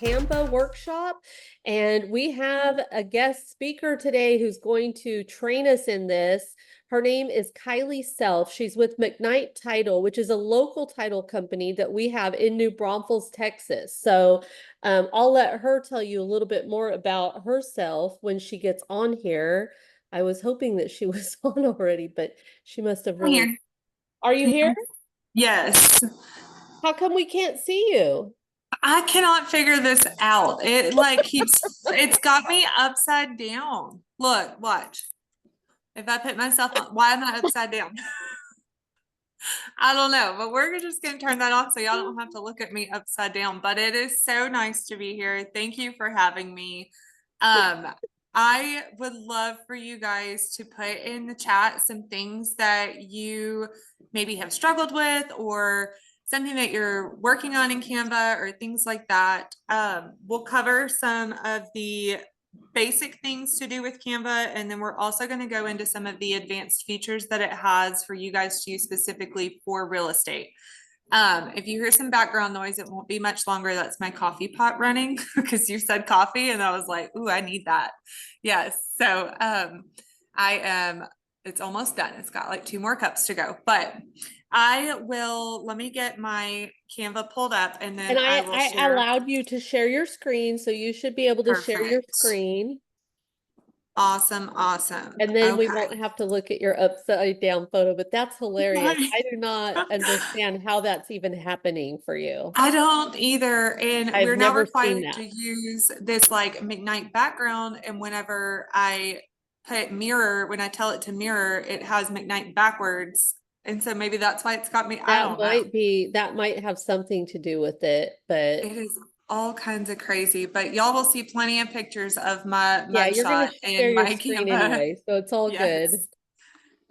Canva workshop, and we have a guest speaker today who's going to train us in this. Her name is Kylee Self. She's with McKnight Title, which is a local title company that we have in New Braunfels, Texas. So I'll let her tell you a little bit more about herself when she gets on here. I was hoping that she was on already, but she must have I'm really. here. Are you here? Yes. How come we can't see you? I cannot figure this out. It's got me upside down. Look, watch. If I put myself on, why am I upside down? I don't know, but we're just going to turn that off so y'all don't have to look at me upside down. But it is so nice to be here. Thank you for having me. I would love for you guys to put in the chat some things that you maybe have struggled with or something that you're working on in Canva or things like that. We'll cover some of the basic things to do with Canva, and then we're also going to go into some of the advanced features that it has for you guys to use specifically for real estate. If you hear some background noise, it won't be much longer. That's my coffee pot running because you said coffee and I was like, ooh, I need that. Yes. So it's almost done. It's got like 2 more cups to go, but let me get my Canva pulled up and then And I will I share. allowed you to share your screen, so you should be able to share your Perfect. screen. Awesome. Awesome. And then we Okay. won't have to look at your upside down photo, but that's hilarious. I do not understand how that's even happening for you. I don't either. And I've we're now never seen required that. to use this like McKnight background. And whenever I put mirror, when I tell it to mirror, it has McKnight backwards. And so maybe that's why it's got me. I don't know. That might have something to do with it, but It is all kinds of crazy, but y'all will see plenty of pictures of my yeah, you're going mugshot to share in your my screen Canva. anyway, so it's all good. Yes.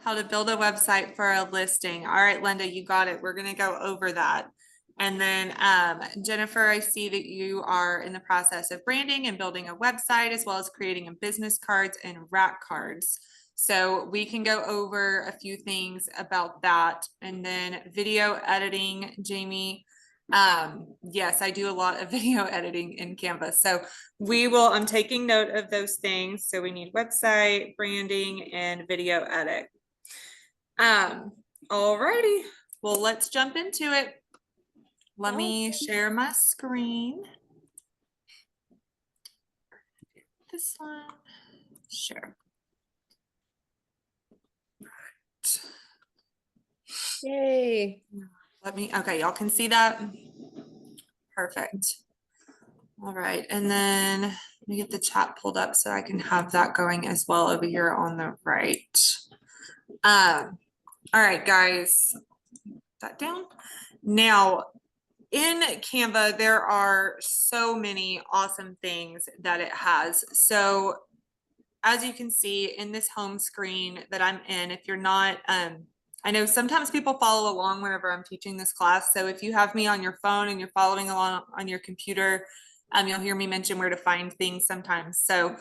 How to build a website for a listing. All right, Linda, you got it. We're going to go over that. And then Jennifer, I see that you are in the process of branding and building a website as well as creating a business cards and rack cards. So we can go over a few things about that. And then video editing, Jamie. Yes, I do a lot of video editing in Canva. So I'm taking note of those things. So we need website, branding, and video edit. Alrighty. Well, let's jump into it. Let me share my screen. This one. Share. Yay. Okay, y'all can see that. Perfect. All right, and then let me get the chat pulled up so I can have that going as well over here on the right. All right, guys, that down. Now, in Canva, there are so many awesome things that it has. So as you can see in this home screen that I'm in, if you're not, I know sometimes people follow along whenever I'm teaching this class. So if you have me on your phone and you're following along on your computer, you'll hear me mention where to find things sometimes. So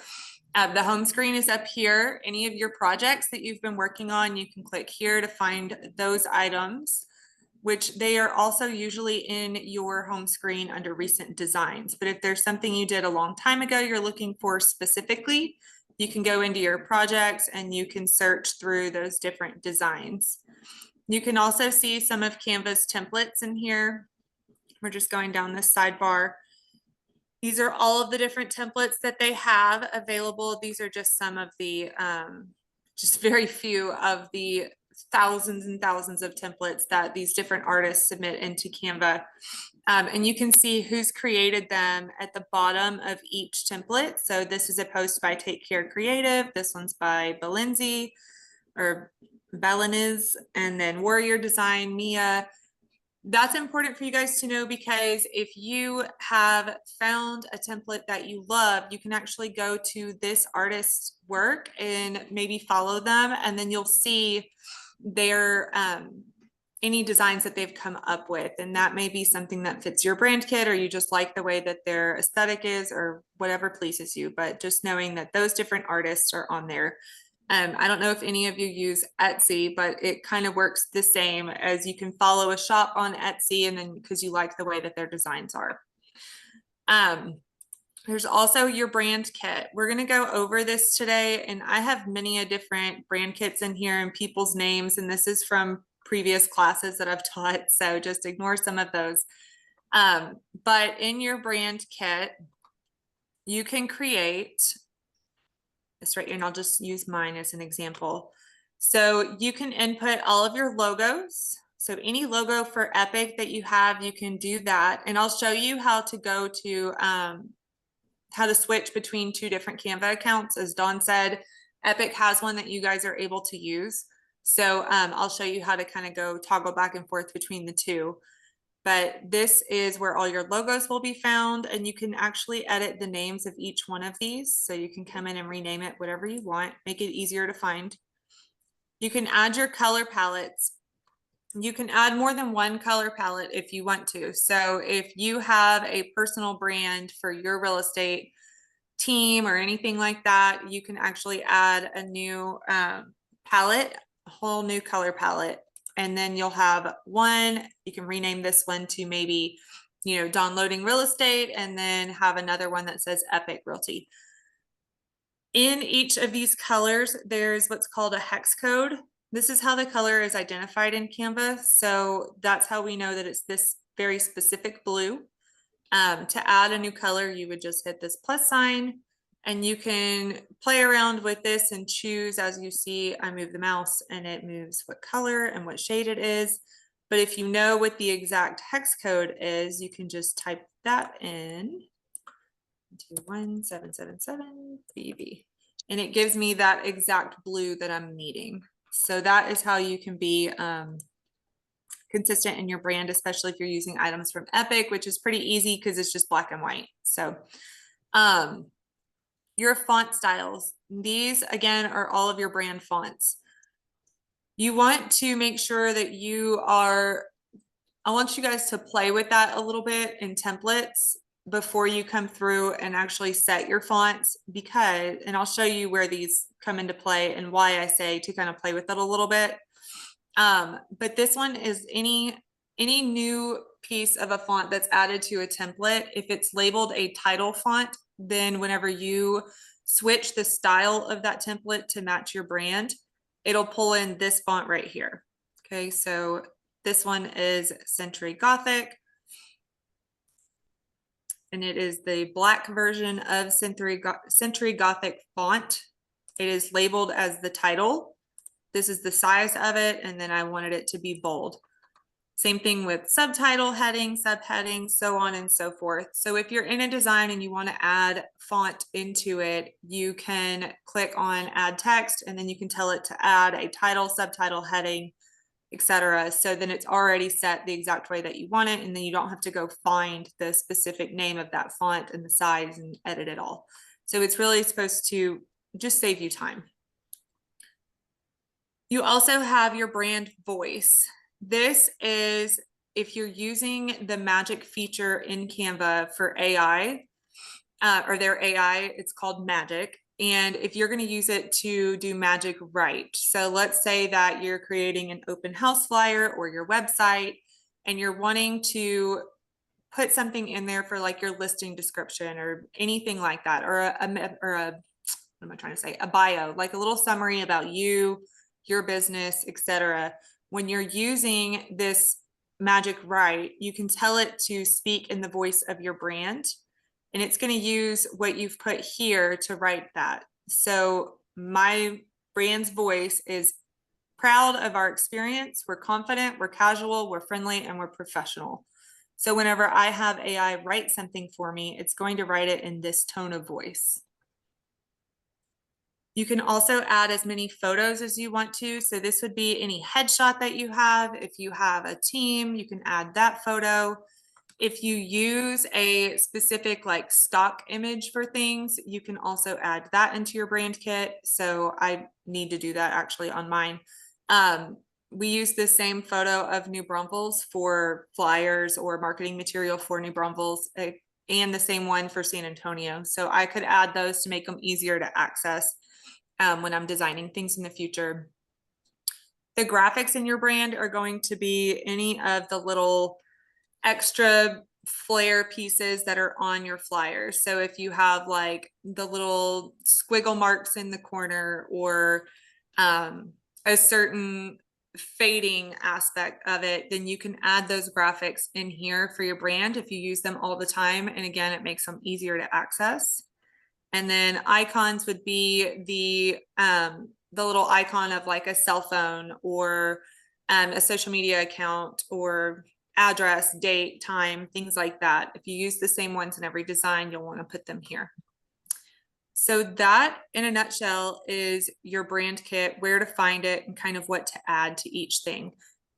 the home screen is up here. Any of your projects that you've been working on, you can click here to find those items, which they are also usually in your home screen under recent designs. But if there's something you did a long time ago you're looking for specifically, you can go into your projects and you can search through those different designs. You can also see some of Canva's templates in here. We're just going down this sidebar. These are all of the different templates that they have available. These are just some of the, just very few of the thousands and thousands of templates that these different artists submit into Canva. And you can see who's created them at the bottom of each template. So this is a post by Take Care Creative. This one's by Belinzi or Beleniz, and then Warrior Design, Mia. That's important for you guys to know because if you have found a template that you love, you can actually go to this artist's work and maybe follow them, and then you'll see their any designs that they've come up with, and that may be something that fits your brand kit, or you just like the way that their aesthetic is, or whatever pleases you. But just knowing that those different artists are on there. I don't know if any of you use Etsy, but it kind of works the same as you can follow a shop on Etsy, and then because you like the way that their designs are. There's also your brand kit. We're going to go over this today, and I have many a different brand kits in here and people's names, and this is from previous classes that I've taught, so just ignore some of those. But in your brand kit, you can create this right here, and I'll just use mine as an example. So you can input all of your logos. So any logo for Epic that you have, you can do that. And I'll show you how to go to how to switch between two different Canva accounts. As Dawn said, Epic has one that you guys are able to use. So I'll show you how to kind of go toggle back and forth between the two. But this is where all your logos will be found, and you can actually edit the names of each one of these. So you can come in and rename it whatever you want, make it easier to find. You can add your color palettes. You can add more than one color palette if you want to. So if you have a personal brand for your real estate team or anything like that, you can actually add a new palette, a whole new color palette. And then you'll have one, you can rename this one to maybe, you know, DawnLoding Real Estate, and then have another one that says Epic Realty. In each of these colors, there's what's called a hex code. This is how the color is identified in Canva. So that's how we know that it's this very specific blue. To add a new color, you would just hit this plus sign, and you can play around with this and choose. As you see, I move the mouse and it moves what color and what shade it is. But if you know what the exact hex code is, you can just type that in to 1777 BB, and it gives me that exact blue that I'm needing. So that is how you can be consistent in your brand, especially if you're using items from Epic, which is pretty easy because it's just black and white. So your font styles, these again are all of your brand fonts. You want to make sure that I want you guys to play with that a little bit in templates before you come through and actually set your fonts, because, and I'll show you where these come into play and why I say to kind of play with it a little bit. But this one is any new piece of a font that's added to a template. If it's labeled a title font, then whenever you switch the style of that template to match your brand, it'll pull in this font right here. Okay, so this one is Century Gothic, and it is the black version of Century Gothic font. It is labeled as the title. This is the size of it, and then I wanted it to be bold. Same thing with subtitle, heading, subheading, so on and so forth. So if you're in a design and you want to add font into it, you can click on add text, and then you can tell it to add a title, subtitle, heading, etc. So then it's already set the exact way that you want it, and then you don't have to go find the specific name of that font and the size and edit it all. So it's really supposed to just save you time. You also have your brand voice. This is if you're using the magic feature in Canva for AI, or their AI, it's called Magic. And if you're going to use it to do magic right, so let's say that you're creating an open house flyer or your website, and you're wanting to put something in there for like your listing description or anything like that, or a what am I trying to say? A bio, like a little summary about you, your business, etc. When you're using this magic right, you can tell it to speak in the voice of your brand, and it's going to use what you've put here to write that. So my brand's voice is proud of our experience. We're confident, we're casual, we're friendly, and we're professional. So whenever I have AI write something for me, it's going to write it in this tone of voice. You can also add as many photos as you want to. So this would be any headshot that you have. If you have a team, you can add that photo. If you use a specific like stock image for things, you can also add that into your brand kit. So I need to do that actually on mine. We use the same photo of New Braunfels for flyers or marketing material for New Braunfels, and the same one for San Antonio. So I could add those to make them easier to access when I'm designing things in the future. The graphics in your brand are going to be any of the little extra flare pieces that are on your flyers. So if you have like the little squiggle marks in the corner or a certain fading aspect of it, then you can add those graphics in here for your brand if you use them all the time. And again, it makes them easier to access. And then icons would be the little icon of like a cell phone or a social media account or address, date, time, things like that. If you use the same ones in every design, you'll want to put them here. So that in a nutshell is your brand kit, where to find it and kind of what to add to each thing.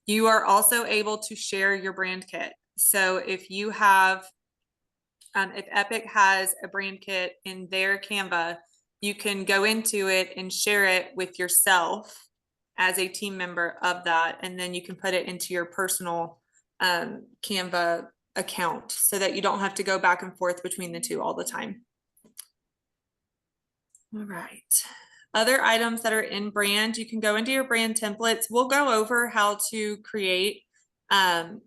You are also able to share your brand kit. So if you have, if Epic has a brand kit in their Canva, you can go into it and share it with yourself as a team member of that. And then you can put it into your personal Canva account so that you don't have to go back and forth between the two all the time. All right. Other items that are in brand, you can go into your brand templates. We'll go over how to create and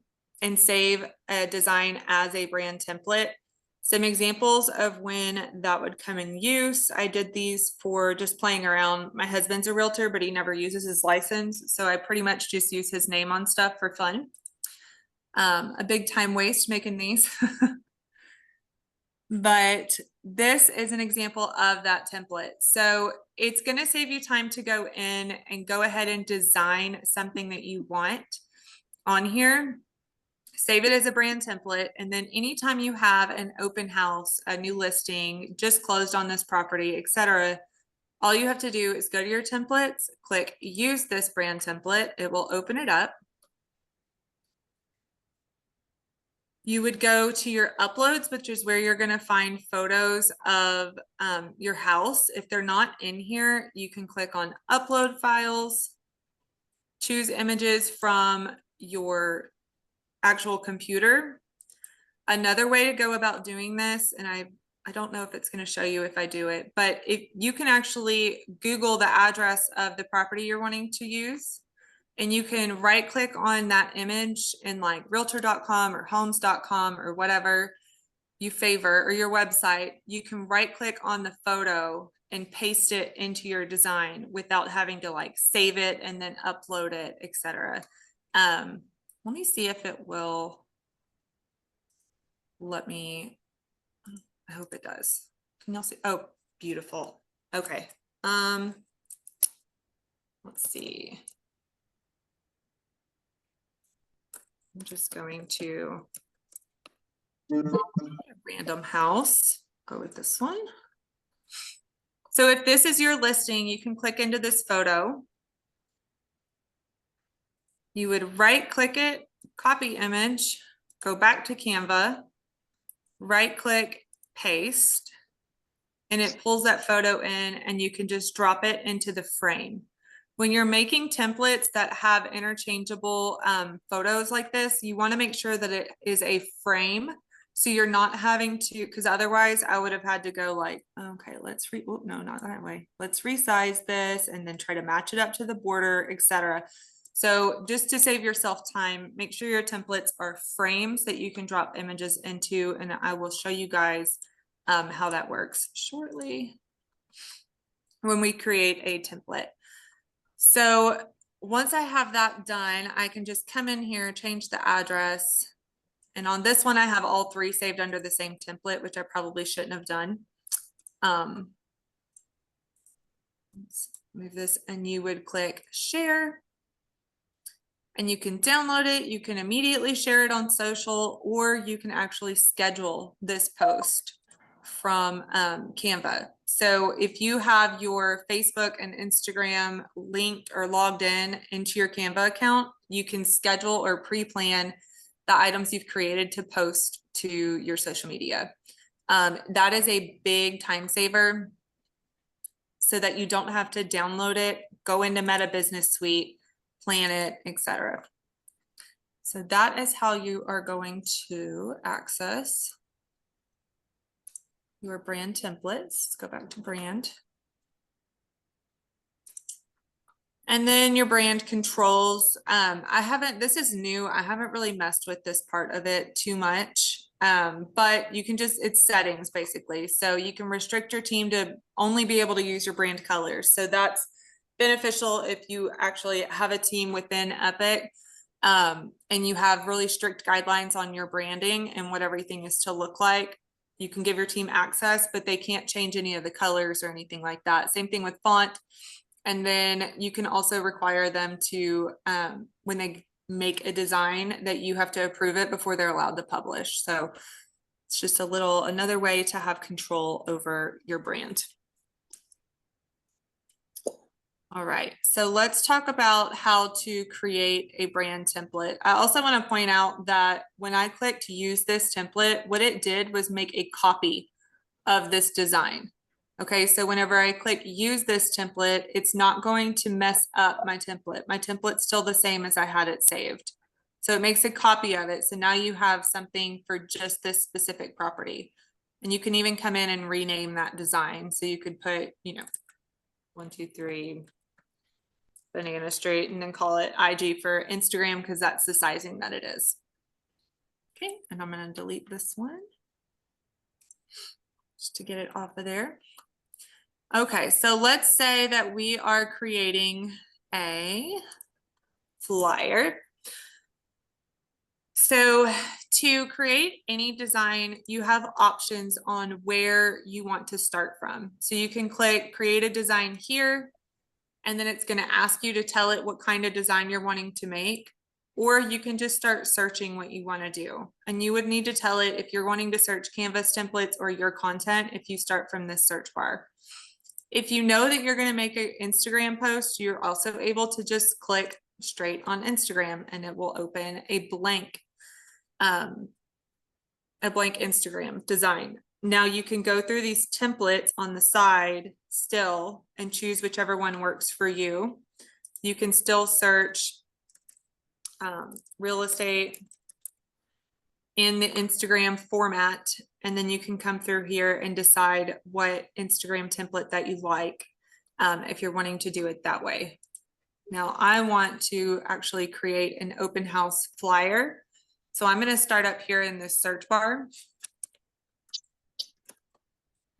save a design as a brand template. Some examples of when that would come in use. I did these for just playing around. My husband's a realtor, but he never uses his license. So I pretty much just use his name on stuff for fun. A big time waste making these. But this is an example of that template. So it's going to save you time to go in and go ahead and design something that you want on here. Save it as a brand template. And then anytime you have an open house, a new listing, just closed on this property, etc., all you have to do is go to your templates, click use this brand template. It will open it up. You would go to your uploads, which is where you're going to find photos of your house. If they're not in here, you can click on upload files, choose images from your actual computer. Another way to go about doing this, and I don't know if it's going to show you if I do it, but if you can actually Google the address of the property you're wanting to use, and you can right click on that image in like realtor.com or homes.com or whatever you favor, or your website. You can right click on the photo and paste it into your design without having to like save it and then upload it, etc. Let me see if it will let me. I hope it does. Can y'all see? Oh, beautiful. Okay. Let's see. I'm just going to random house, go with this one. So if this is your listing, you can click into this photo. You would right click it, copy image, go back to Canva, right click, paste, and it pulls that photo in and you can just drop it into the frame. When you're making templates that have interchangeable photos like this, you want to make sure that it is a frame. So you're not having to, because otherwise I would have had to go like, okay, let's no, not that way. Let's resize this and then try to match it up to the border, etc. So just to save yourself time, make sure your templates are frames that you can drop images into, and I will show you guys how that works shortly when we create a template. So once I have that done, I can just come in here, change the address. And on this one, I have all three saved under the same template, which I probably shouldn't have done. Let's move this, and you would click share. And you can download it. You can immediately share it on social, or you can actually schedule this post from Canva. So if you have your Facebook and Instagram linked or logged in into your Canva account, you can schedule or pre-plan the items you've created to post to your social media. That is a big time saver so that you don't have to download it, go into Meta Business Suite, plan it, etc. So that is how you are going to access your brand templates. Let's go back to brand. And then your brand controls. This is new. I haven't really messed with this part of it too much. But you can just, it's settings basically. So you can restrict your team to only be able to use your brand colors. So that's beneficial if you actually have a team within Epic, and you have really strict guidelines on your branding and what everything is to look like. You can give your team access, but they can't change any of the colors or anything like that. Same thing with font. And then you can also require them to, when they make a design, that you have to approve it before they're allowed to publish. So it's just another way to have control over your brand. All right, so let's talk about how to create a brand template. I also want to point out that when I clicked use this template, what it did was make a copy of this design. Okay, so whenever I click use this template, it's not going to mess up my template. My template's still the same as I had it saved. So it makes a copy of it. So now you have something for just this specific property. And you can even come in and rename that design. So you could put, 123 Banana Street and then call it IG for Instagram because that's the sizing that it is. Okay, and I'm going to delete this one just to get it off of there. Okay, so let's say that we are creating a flyer. So to create any design, you have options on where you want to start from. So you can click create a design here, and then it's going to ask you to tell it what kind of design you're wanting to make. Or you can just start searching what you want to do. And you would need to tell it if you're wanting to search Canvas templates or your content if you start from this search bar. If you know that you're going to make an Instagram post, you're also able to just click straight on Instagram and it will open a blank Instagram design. Now you can go through these templates on the side still and choose whichever one works for you. You can still search real estate in the Instagram format, and then you can come through here and decide what Instagram template that you like, if you're wanting to do it that way. Now I want to actually create an open house flyer. So I'm going to start up here in this search bar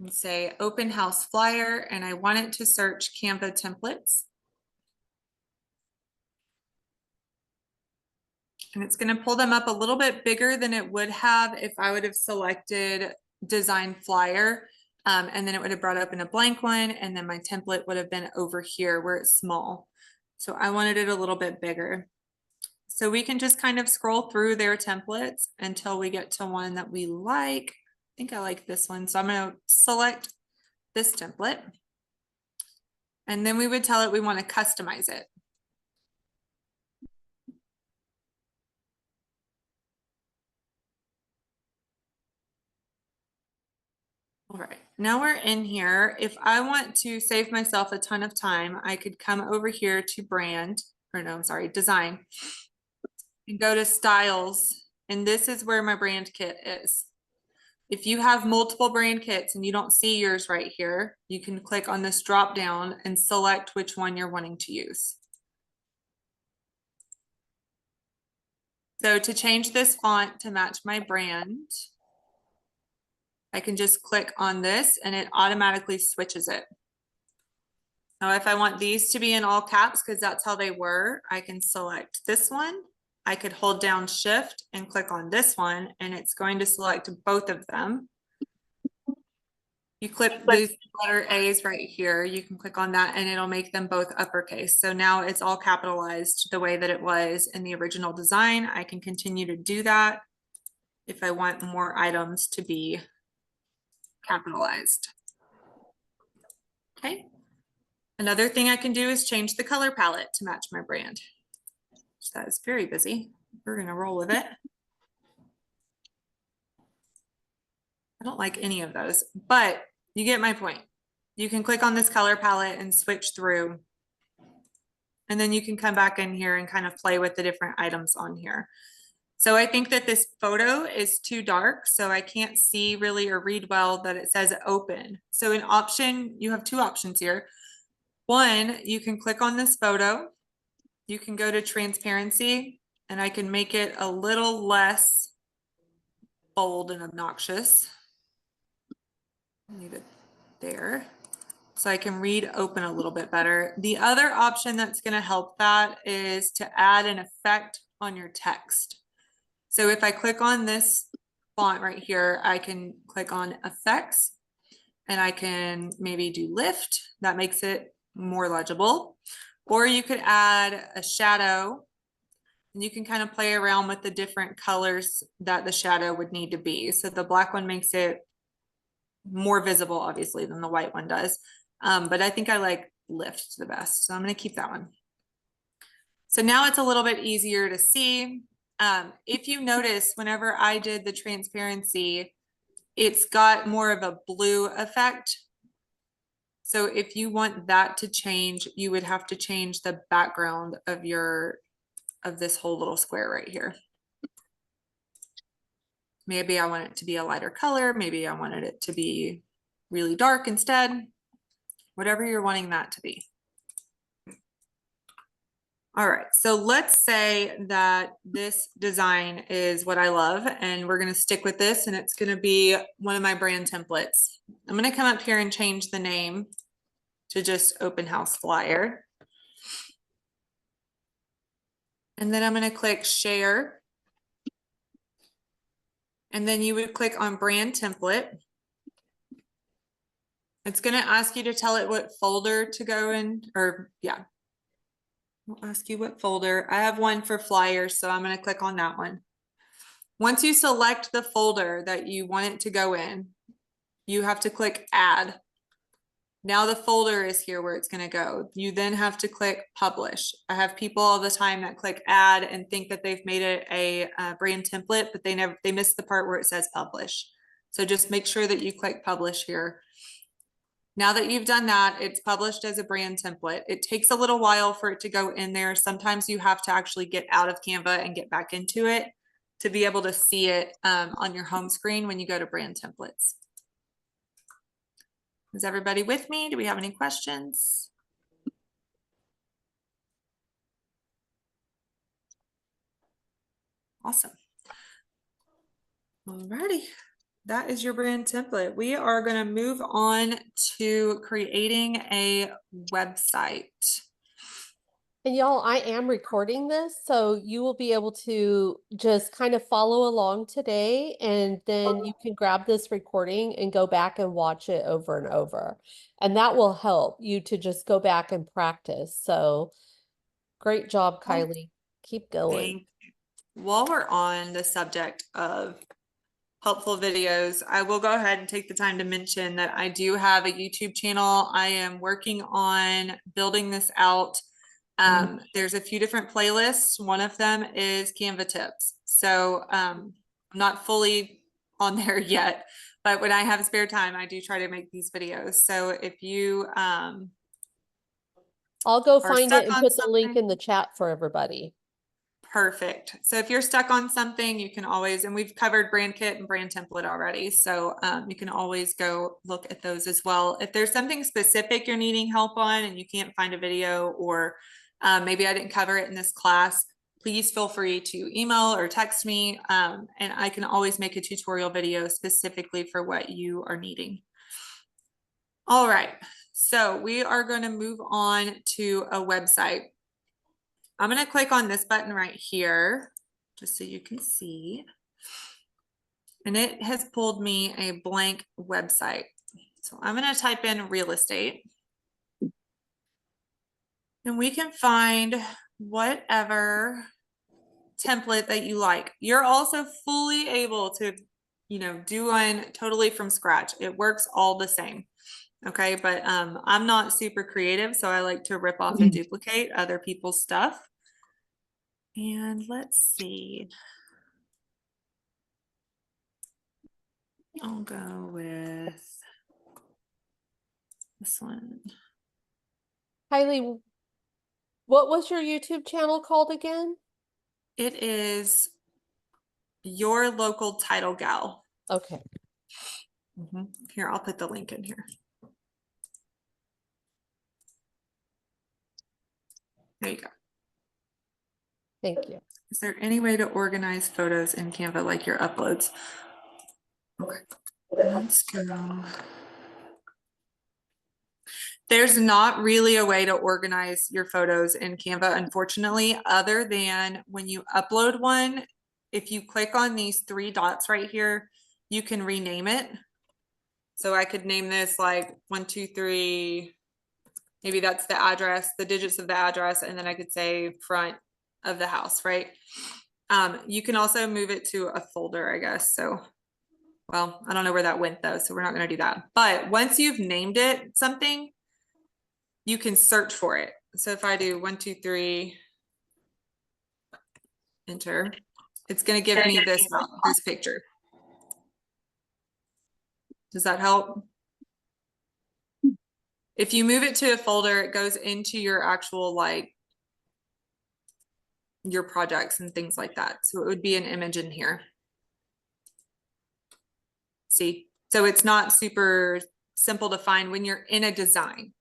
and say open house flyer, and I want it to search Canva templates. And it's going to pull them up a little bit bigger than it would have if I would have selected design flyer. And then it would have brought up in a blank one. And then my template would have been over here where it's small. So I wanted it a little bit bigger. So we can just kind of scroll through their templates until we get to one that we like. I think I like this one. So I'm going to select this template. And then we would tell it we want to customize it. All right, now we're in here. If I want to save myself a ton of time, I could come over here to brand, or no, I'm sorry, design, and go to styles. And this is where my brand kit is. If you have multiple brand kits and you don't see yours right here, you can click on this drop down and select which one you're wanting to use. So to change this font to match my brand, I can just click on this and it automatically switches it. Now, if I want these to be in all caps, because that's how they were, I can select this one. I could hold down shift and click on this one, and it's going to select both of them. You click these letter A's right here. You can click on that and it'll make them both uppercase. So now it's all capitalized the way that it was in the original design. I can continue to do that if I want more items to be capitalized. Okay. Another thing I can do is change the color palette to match my brand. So that is very busy. We're going to roll with it. I don't like any of those, but you get my point. You can click on this color palette and switch through. And then you can come back in here and kind of play with the different items on here. So I think that this photo is too dark, so I can't see really or read well that it says open. So an option, you have two options here. One, you can click on this photo. You can go to transparency and I can make it a little less bold and obnoxious. Leave it there so I can read open a little bit better. The other option that's going to help that is to add an effect on your text. So if I click on this font right here, I can click on effects and I can maybe do lift. That makes it more legible. Or you could add a shadow and you can kind of play around with the different colors that the shadow would need to be. So the black one makes it more visible, obviously, than the white one does. But I think I like lift the best. So I'm going to keep that one. So now it's a little bit easier to see. If you notice, whenever I did the transparency, it's got more of a blue effect. So if you want that to change, you would have to change the background of this whole little square right here. Maybe I want it to be a lighter color. Maybe I wanted it to be really dark instead. Whatever you're wanting that to be. All right, so let's say that this design is what I love and we're gonna stick with this and it's gonna be one of my brand templates. I'm gonna come up here and change the name to just open house flyer. And then I'm gonna click share. And then you would click on brand template. It's gonna ask you to tell it what folder to go in, or yeah. I'll ask you what folder. I have one for flyers, so I'm gonna click on that one. Once you select the folder that you want it to go in, you have to click add. Now the folder is here where it's gonna go. You then have to click publish. I have people all the time that click add and think that they've made it a brand template, but they miss the part where it says publish. So just make sure that you click publish here. Now that you've done that, it's published as a brand template. It takes a little while for it to go in there. Sometimes you have to actually get out of Canva and get back into it to be able to see it on your home screen when you go to brand templates. Is everybody with me? Do we have any questions? Awesome. Alrighty. That is your brand template. We are going to move on to creating a website. And y'all, I am recording this, so you will be able to just kind of follow along today, and then you can grab this recording and go back and watch it over and over. And that will help you to just go back and practice. So great job, Kylee. Keep going. While we're on the subject of helpful videos, I will go ahead and take the time to mention that I do have a YouTube channel. I am working on building this out. There's a few different playlists. One of them is Canva tips. So I'm not fully on there yet, but when I have spare time, I do try to make these videos. So if you I'll go are find stuck it and on put the link something, in the chat for everybody. perfect. So if you're stuck on something, you can always, and we've covered brand kit and brand template already. So you can always go look at those as well. If there's something specific you're needing help on and you can't find a video, or maybe I didn't cover it in this class, please feel free to email or text me. And I can always make a tutorial video specifically for what you are needing. All right, so we are going to move on to a website. I'm going to click on this button right here, just so you can see. And it has pulled me a blank website. So I'm going to type in real estate. And we can find whatever template that you like. You're also fully able to, do one totally from scratch. It works all the same. Okay, but I'm not super creative, so I like to rip off and duplicate other people's stuff. And let's see. I'll go with this one. Kylee, what was your YouTube channel called again? It is Your Local Title Gal. Okay. Here, I'll put the link in here. There you go. Thank you. Is there any way to organize photos in Canva like your uploads? Okay, let's go. There's not really a way to organize your photos in Canva, unfortunately, other than when you upload one, if you click on these three dots right here, you can rename it. So I could name this like 123, maybe that's the address, the digits of the address, and then I could say front of the house, right? You can also move it to a folder, I guess. So, well, I don't know where that went though, so we're not going to do that. But once you've named it something, you can search for it. So if I do 123, enter, it's going to give me this picture. Does that help? If you move it to a folder, it goes into your actual, like, your projects and things like that. So it would be an image in here. See, so it's not super simple to find when you're in a design.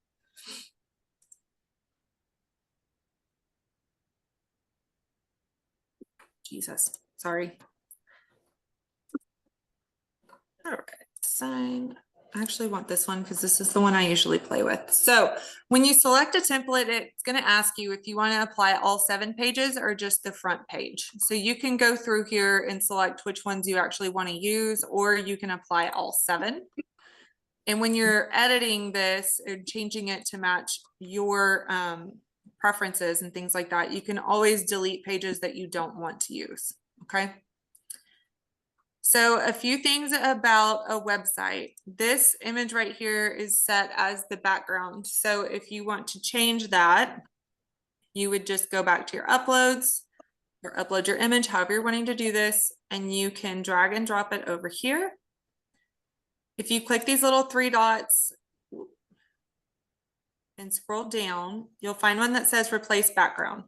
Jesus, sorry. All right, sign. I actually want this one because this is the one I usually play with. So when you select a template, it's going to ask you if you want to apply all 7 pages or just the front page. So you can go through here and select which ones you actually want to use, or you can apply all 7. And when you're editing this or changing it to match your preferences and things like that, you can always delete pages that you don't want to use. Okay. So a few things about a website. This image right here is set as the background. So if you want to change that, you would just go back to your uploads or upload your image, however you're wanting to do this, and you can drag and drop it over here. If you click these little 3 dots and scroll down, you'll find one that says replace background.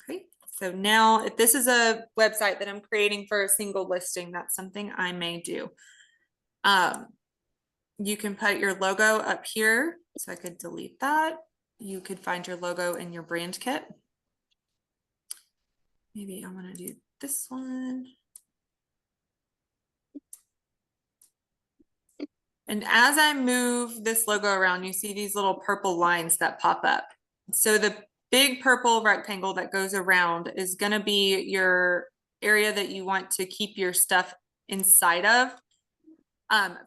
Okay, so now if this is a website that I'm creating for a single listing, that's something I may do. You can put your logo up here. So I could delete that. You could find your logo in your brand kit. Maybe I want to do this one. And as I move this logo around, you see these little purple lines that pop up. So the big purple rectangle that goes around is going to be your area that you want to keep your stuff inside of.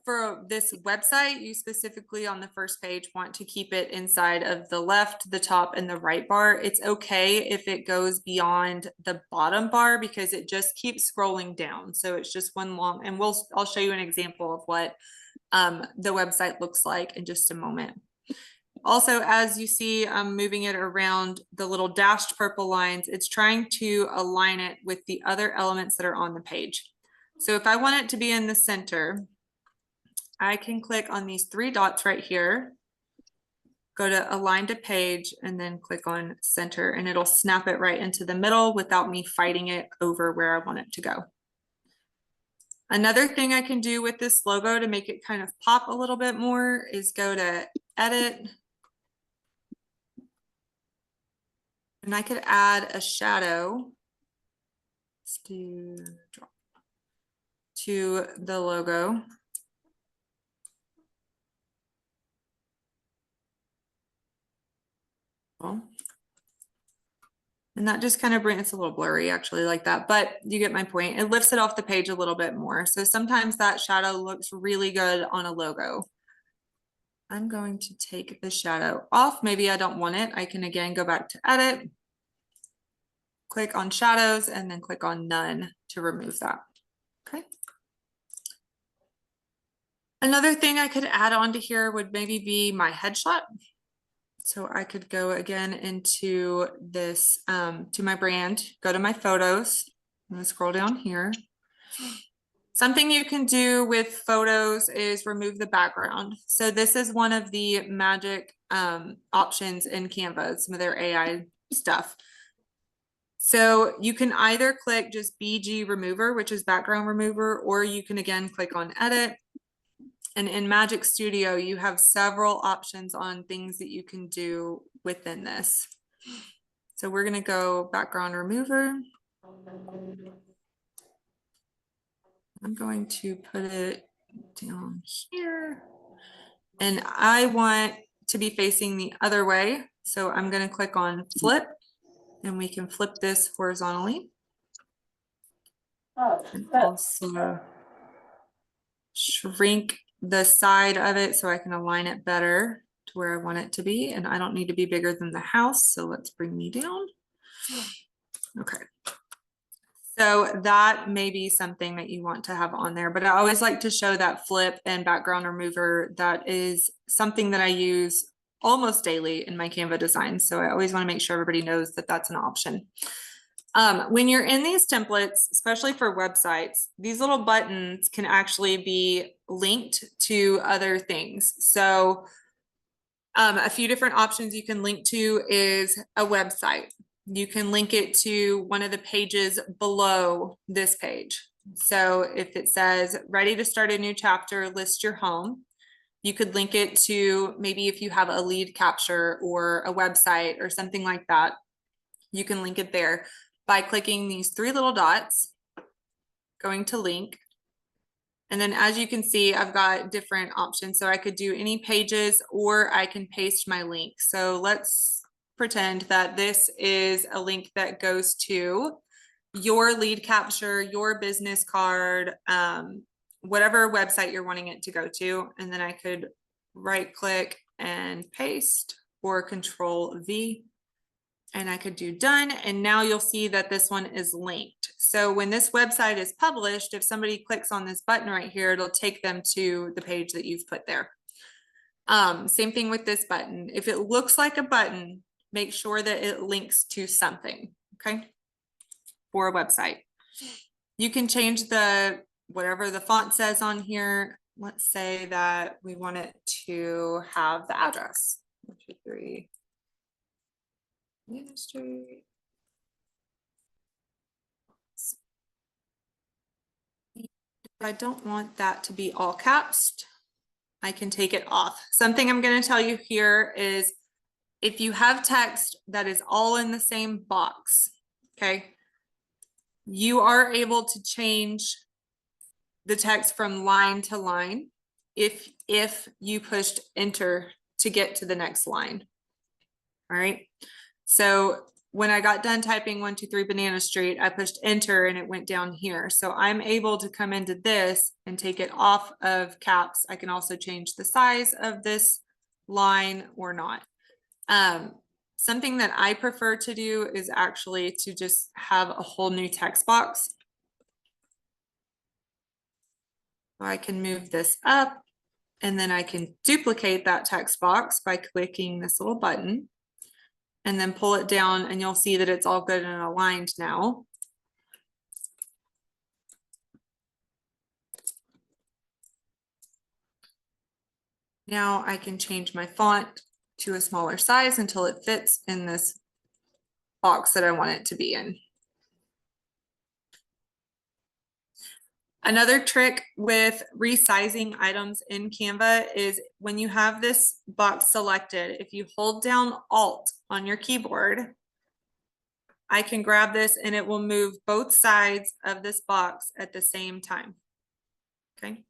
For this website, you specifically on the first page want to keep it inside of the left, the top, and the right bar. It's okay if it goes beyond the bottom bar because it just keeps scrolling down. So it's just one long, and I'll show you an example of what the website looks like in just a moment. Also, as you see, I'm moving it around the little dashed purple lines. It's trying to align it with the other elements that are on the page. So if I want it to be in the center, I can click on these 3 dots right here, go to align to page, and then click on center, and it'll snap it right into the middle without me fighting it over where I want it to go. Another thing I can do with this logo to make it kind of pop a little bit more is go to edit. And I could add a shadow to the logo. And that just kind of brings, it's a little blurry actually like that, but you get my point. It lifts it off the page a little bit more. So sometimes that shadow looks really good on a logo. I'm going to take the shadow off. Maybe I don't want it. I can again go back to edit, click on shadows, and then click on none to remove that. Okay. Another thing I could add on to here would maybe be my headshot. So I could go again into this, to my brand, go to my photos. I'm gonna scroll down here. Something you can do with photos is remove the background. So this is one of the magic options in Canva, some of their AI stuff. So you can either click just BG remover, which is background remover, or you can again click on edit. And in Magic Studio, you have several options on things that you can do within this. So we're going to go background remover. I'm going to put it down here. And I want to be facing the other way. So I'm going to click on flip and we can flip this horizontally. And also shrink the side of it so I can align it better to where I want it to be. And I don't need to be bigger than the house. So let's bring me down. Okay. So that may be something that you want to have on there, but I always like to show that flip and background remover. That is something that I use almost daily in my Canva designs. So I always want to make sure everybody knows that that's an option. When you're in these templates, especially for websites, these little buttons can actually be linked to other things. So a few different options you can link to is a website. You can link it to one of the pages below this page. So if it says ready to start a new chapter, list your home, you could link it to maybe if you have a lead capture or a website or something like that, you can link it there by clicking these three little dots, going to link. And then as you can see, I've got different options. So I could do any pages or I can paste my link. So let's pretend that this is a link that goes to your lead capture, your business card, whatever website you're wanting it to go to. And then I could right click and paste or Control V. And I could do done. And now you'll see that this one is linked. So when this website is published, if somebody clicks on this button right here, it'll take them to the page that you've put there. Same thing with this button. If it looks like a button, make sure that it links to something, okay? For a website. You can change the, whatever the font says on here. Let's say that we want it to have the address. 123 Main Street. I don't want that to be all caps. I can take it off. Something I'm going to tell you here is if you have text that is all in the same box, okay, you are able to change the text from line to line if you pushed enter to get to the next line. All right. So when I got done typing 123 Banana Street, I pushed enter and it went down here. So I'm able to come into this and take it off of caps. I can also change the size of this line or not. Something that I prefer to do is actually to just have a whole new text box. So I can move this up and then I can duplicate that text box by clicking this little button. And then pull it down and you'll see that it's all good and aligned now. Now I can change my font to a smaller size until it fits in this box that I want it to be in. Another trick with resizing items in Canva is when you have this box selected, if you hold down Alt on your keyboard, I can grab this and it will move both sides of this box at the same time. Okay.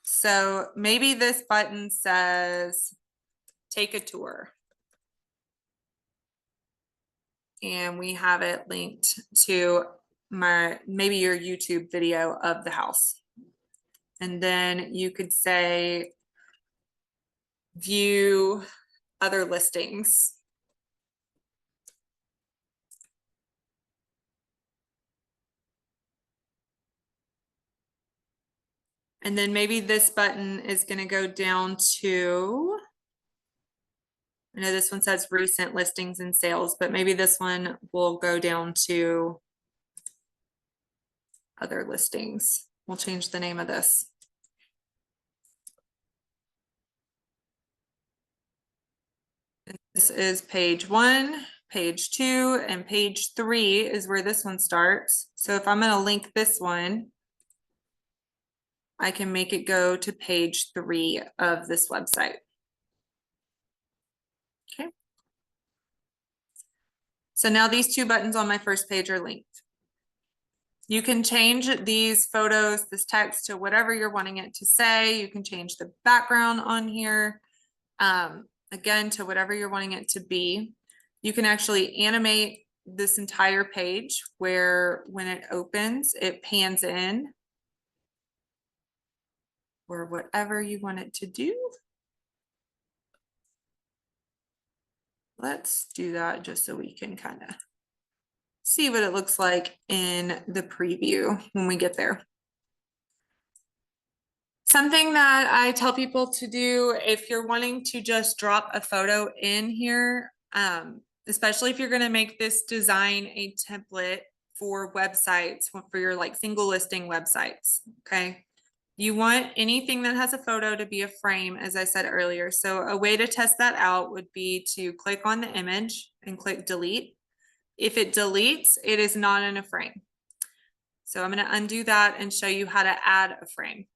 So maybe this button says, take a tour. And we have it linked to maybe your YouTube video of the house. And then you could say, view other listings. And then maybe this button is going to go down to, I know this one says recent listings and sales, but maybe this one will go down to other listings. We'll change the name of this. This is page 1, page 2, and page 3 is where this one starts. So if I'm going to link this one, I can make it go to page 3 of this website. Okay. So now these two buttons on my first page are linked. You can change these photos, this text to whatever you're wanting it to say. You can change the background on here, again, to whatever you're wanting it to be. You can actually animate this entire page where when it opens, it pans in or whatever you want it to do. Let's do that just so we can kind of see what it looks like in the preview when we get there. Something that I tell people to do if you're wanting to just drop a photo in here, especially if you're going to make this design a template for websites, for your like single listing websites. Okay. You want anything that has a photo to be a frame, as I said earlier. So a way to test that out would be to click on the image and click delete. If it deletes, it is not in a frame. So I'm going to undo that and show you how to add a frame.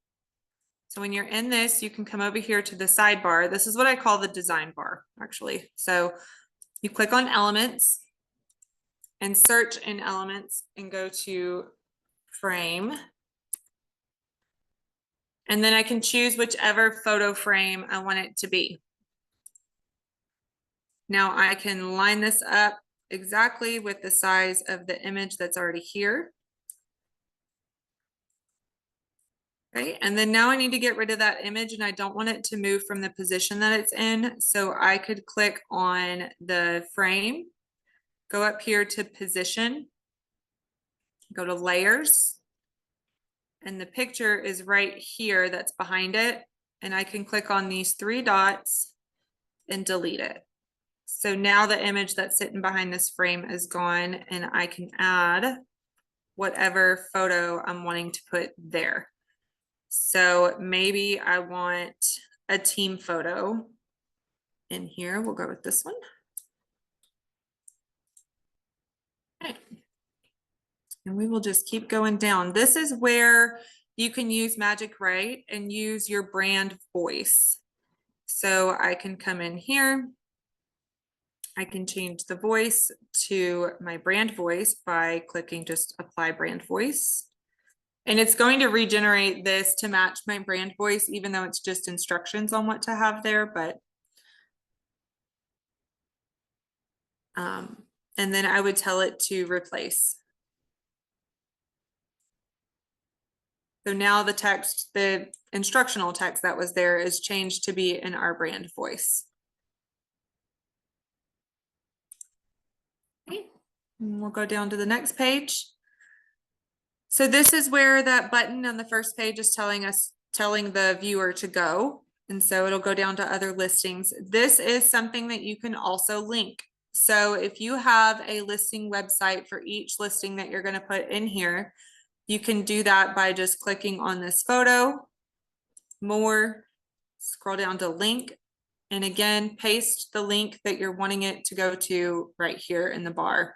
So when you're in this, you can come over here to the sidebar. This is what I call the design bar, actually. So you click on elements and search in elements and go to frame. And then I can choose whichever photo frame I want it to be. Now I can line this up exactly with the size of the image that's already here. Okay, and then now I need to get rid of that image and I don't want it to move from the position that it's in. So I could click on the frame, go up here to position, go to layers, and the picture is right here that's behind it. And I can click on these three dots and delete it. So now the image that's sitting behind this frame is gone and I can add whatever photo I'm wanting to put there. So maybe I want a team photo in here. We'll go with this one. Okay. And we will just keep going down. This is where you can use Magic Write and use your brand voice. So I can come in here. I can change the voice to my brand voice by clicking just apply brand voice. And it's going to regenerate this to match my brand voice, even though it's just instructions on what to have there. But and then I would tell it to replace. So now the text, the instructional text that was there is changed to be in our brand voice. Okay. And we'll go down to the next page. So this is where that button on the first page is telling the viewer to go. And so it'll go down to other listings. This is something that you can also link. So if you have a listing website for each listing that you're going to put in here, you can do that by just clicking on this photo, more, scroll down to link, and again, paste the link that you're wanting it to go to right here in the bar.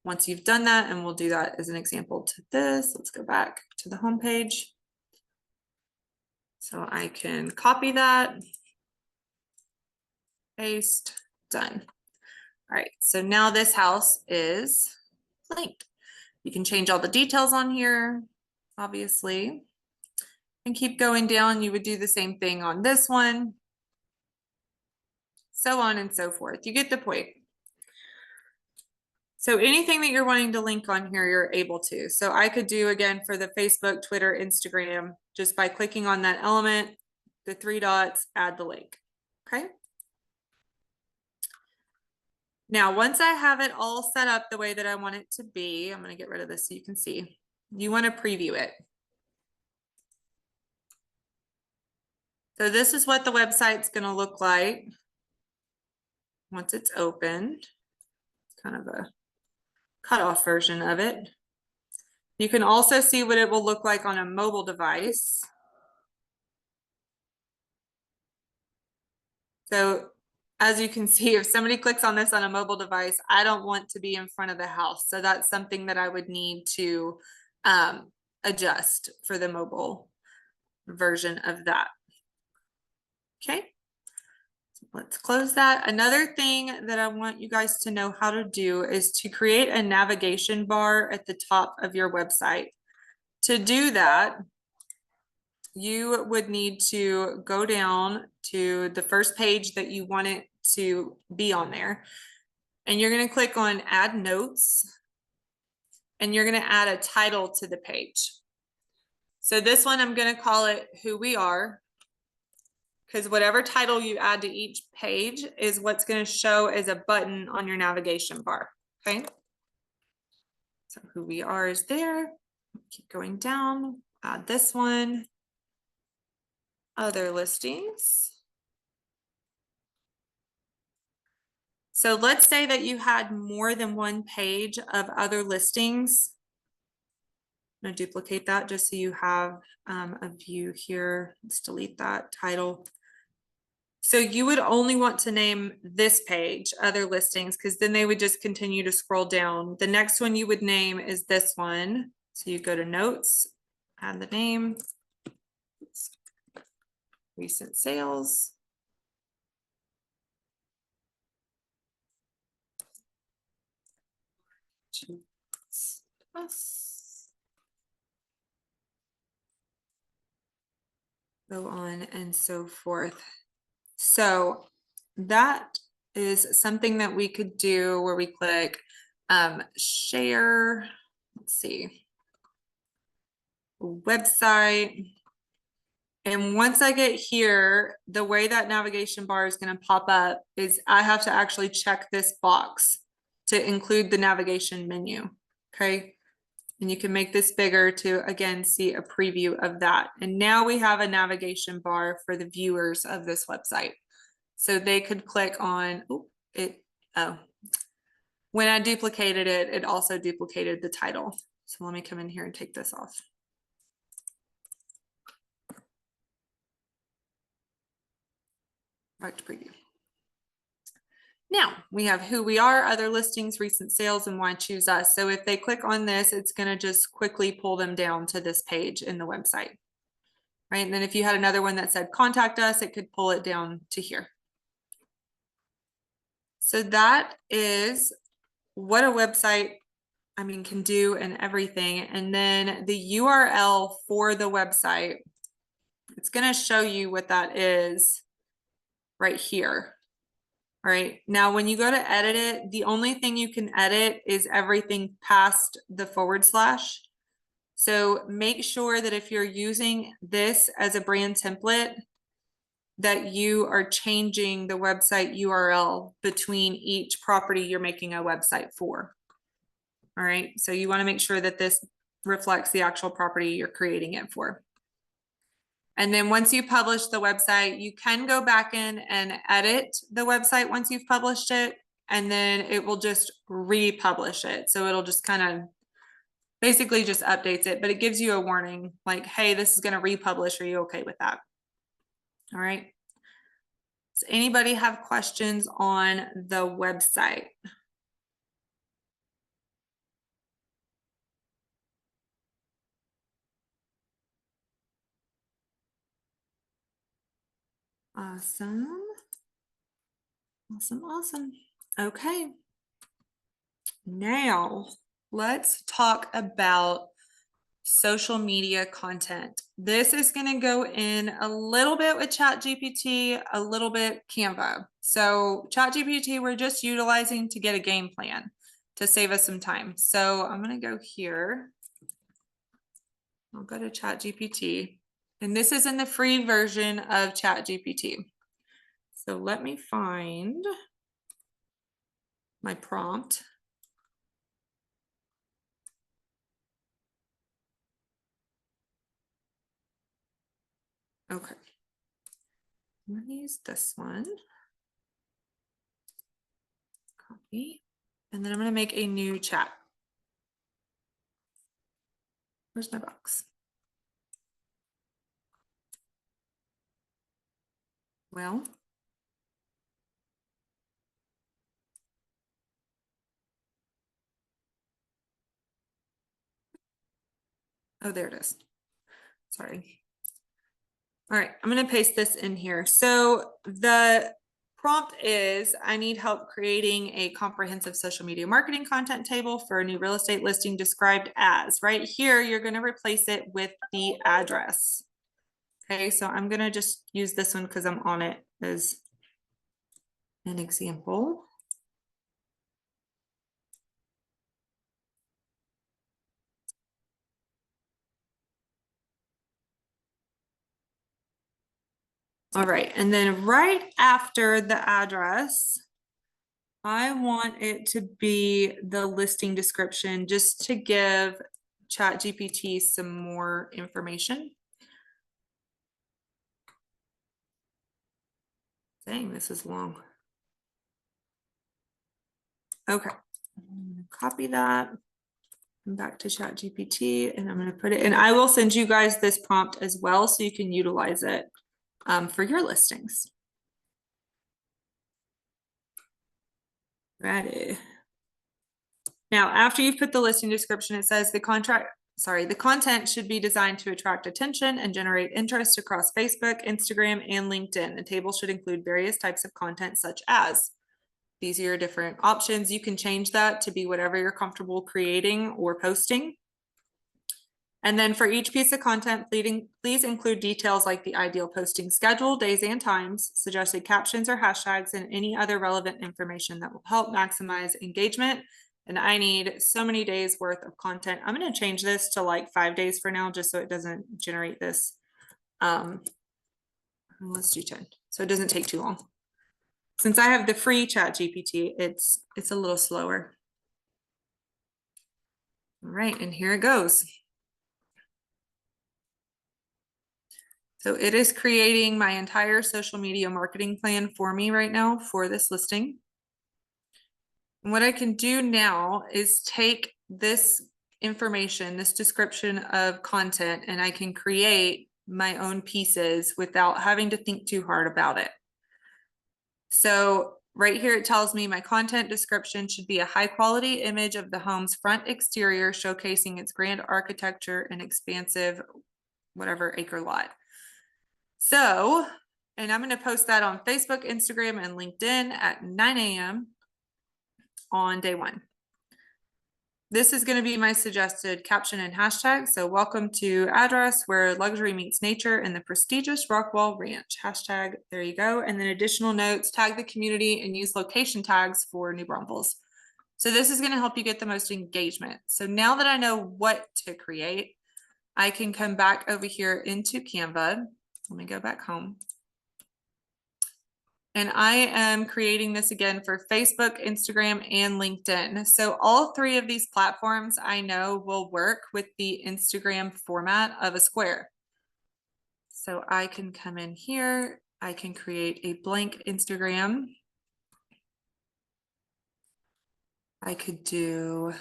Once you've done that, and we'll do that as an example to this, let's go back to the home page. So I can copy that, paste, done. All right, so now this house is linked. You can change all the details on here, obviously, and keep going down. You would do the same thing on this one, so on and so forth. You get the point. So anything that you're wanting to link on here, you're able to. So I could do again for the Facebook, Twitter, Instagram, just by clicking on that element, the three dots, add the link. Okay. Now, once I have it all set up the way that I want it to be, I'm going to get rid of this so you can see. You want to preview it. So this is what the website's going to look like once it's opened. It's kind of a cutoff version of it. You can also see what it will look like on a mobile device. So as you can see, if somebody clicks on this on a mobile device, I don't want to be in front of the house. So that's something that I would need to adjust for the mobile version of that. Okay. let's close that. Another thing that I want you guys to know how to do is to create a navigation bar at the top of your website. To do that, you would need to go down to the first page that you want it to be on there. And you're going to click on Add Notes. And you're going to add a title to the page. So this one, I'm going to call it Who We Are, because whatever title you add to each page is what's going to show as a button on your navigation bar. Okay. So Who We Are is there. Keep going down. Add this one. Other listings. So let's say that you had more than one page of other listings. I'm going to duplicate that just so you have a view here. Let's delete that title. So you would only want to name this page other listings, because then they would just continue to scroll down. The next one you would name is this one. So you go to notes, add the name, recent sales. So on and so forth. So that is something that we could do where we click share, let's see, website. And once I get here, the way that navigation bar is going to pop up is I have to actually check this box to include the navigation menu. Okay. And you can make this bigger to, again, see a preview of that. And now we have a navigation bar for the viewers of this website. So they could click on when I duplicated it, it also duplicated the title. So let me come in here and take this off. Right to preview. Now we have Who We Are, other listings, recent sales, and why choose us. So if they click on this, it's going to just quickly pull them down to this page in the website. Right. And then if you had another one that said contact us, it could pull it down to here. So that is what a website, can do and everything. And then the URL for the website, it's going to show you what that is right here. All right. Now, when you go to edit it, the only thing you can edit is everything past the /. So make sure that if you're using this as a brand template, that you are changing the website URL between each property you're making a website for. All right. So you want to make sure that this reflects the actual property you're creating it for. And then once you publish the website, you can go back in and edit the website once you've published it, and then it will just republish it. So it'll just kind of basically just updates it, but it gives you a warning like, hey, this is going to republish. Are you okay with that? All right. Does anybody have questions on the website? Awesome. Awesome, awesome. Okay. Now let's talk about social media content. This is going to go in a little bit with ChatGPT, a little bit Canva. So ChatGPT, we're just utilizing to get a game plan to save us some time. So I'm going to go here. I'll go to ChatGPT. And this is in the free version of ChatGPT. So let me find my prompt. Okay. I'm going to use this one. Copy. And then I'm going to make a new chat. Where's my box? Well, oh, there it is. Sorry. All right, I'm going to paste this in here. So the prompt is, I need help creating a comprehensive social media marketing content table for a new real estate listing described as. Right here, you're going to replace it with the address. Okay, so I'm going to just use this one because I'm on it as an example. All right, and then right after the address, I want it to be the listing description just to give ChatGPT some more information. Dang, this is long. Okay, I'm gonna copy that. And back to ChatGPT, and I'm going to put it, and I will send you guys this prompt as well so you can utilize it for your listings. Ready. Now, after you've put the listing description, it says the content should be designed to attract attention and generate interest across Facebook, Instagram, and LinkedIn. The table should include various types of content such as, these are your different options. You can change that to be whatever you're comfortable creating or posting. And then for each piece of content, please include details like the ideal posting schedule, days and times, suggested captions or hashtags, and any other relevant information that will help maximize engagement. And I need so many days worth of content. I'm going to change this to like 5 days for now, just so it doesn't generate this. Let's do 10. So it doesn't take too long. Since I have the free ChatGPT, it's a little slower. All right, and here it goes. So it is creating my entire social media marketing plan for me right now for this listing. And what I can do now is take this information, this description of content, and I can create my own pieces without having to think too hard about it. So right here, it tells me my content description should be a high quality image of the home's front exterior, showcasing its grand architecture and expansive, whatever acre lot. So, and I'm going to post that on Facebook, Instagram, and LinkedIn at 9 a.m. on day 1. This is going to be my suggested caption and hashtag. So welcome to address where luxury meets nature in the prestigious Rockwall Ranch. Hashtag, there you go. And then additional notes, tag the community and use location tags for New Braunfels. So this is going to help you get the most engagement. So now that I know what to create, I can come back over here into Canva. Let me go back home. And I am creating this again for Facebook, Instagram, and LinkedIn. So all 3 of these platforms I know will work with the Instagram format of a square. So I can come in here. I can create a blank Instagram. I could do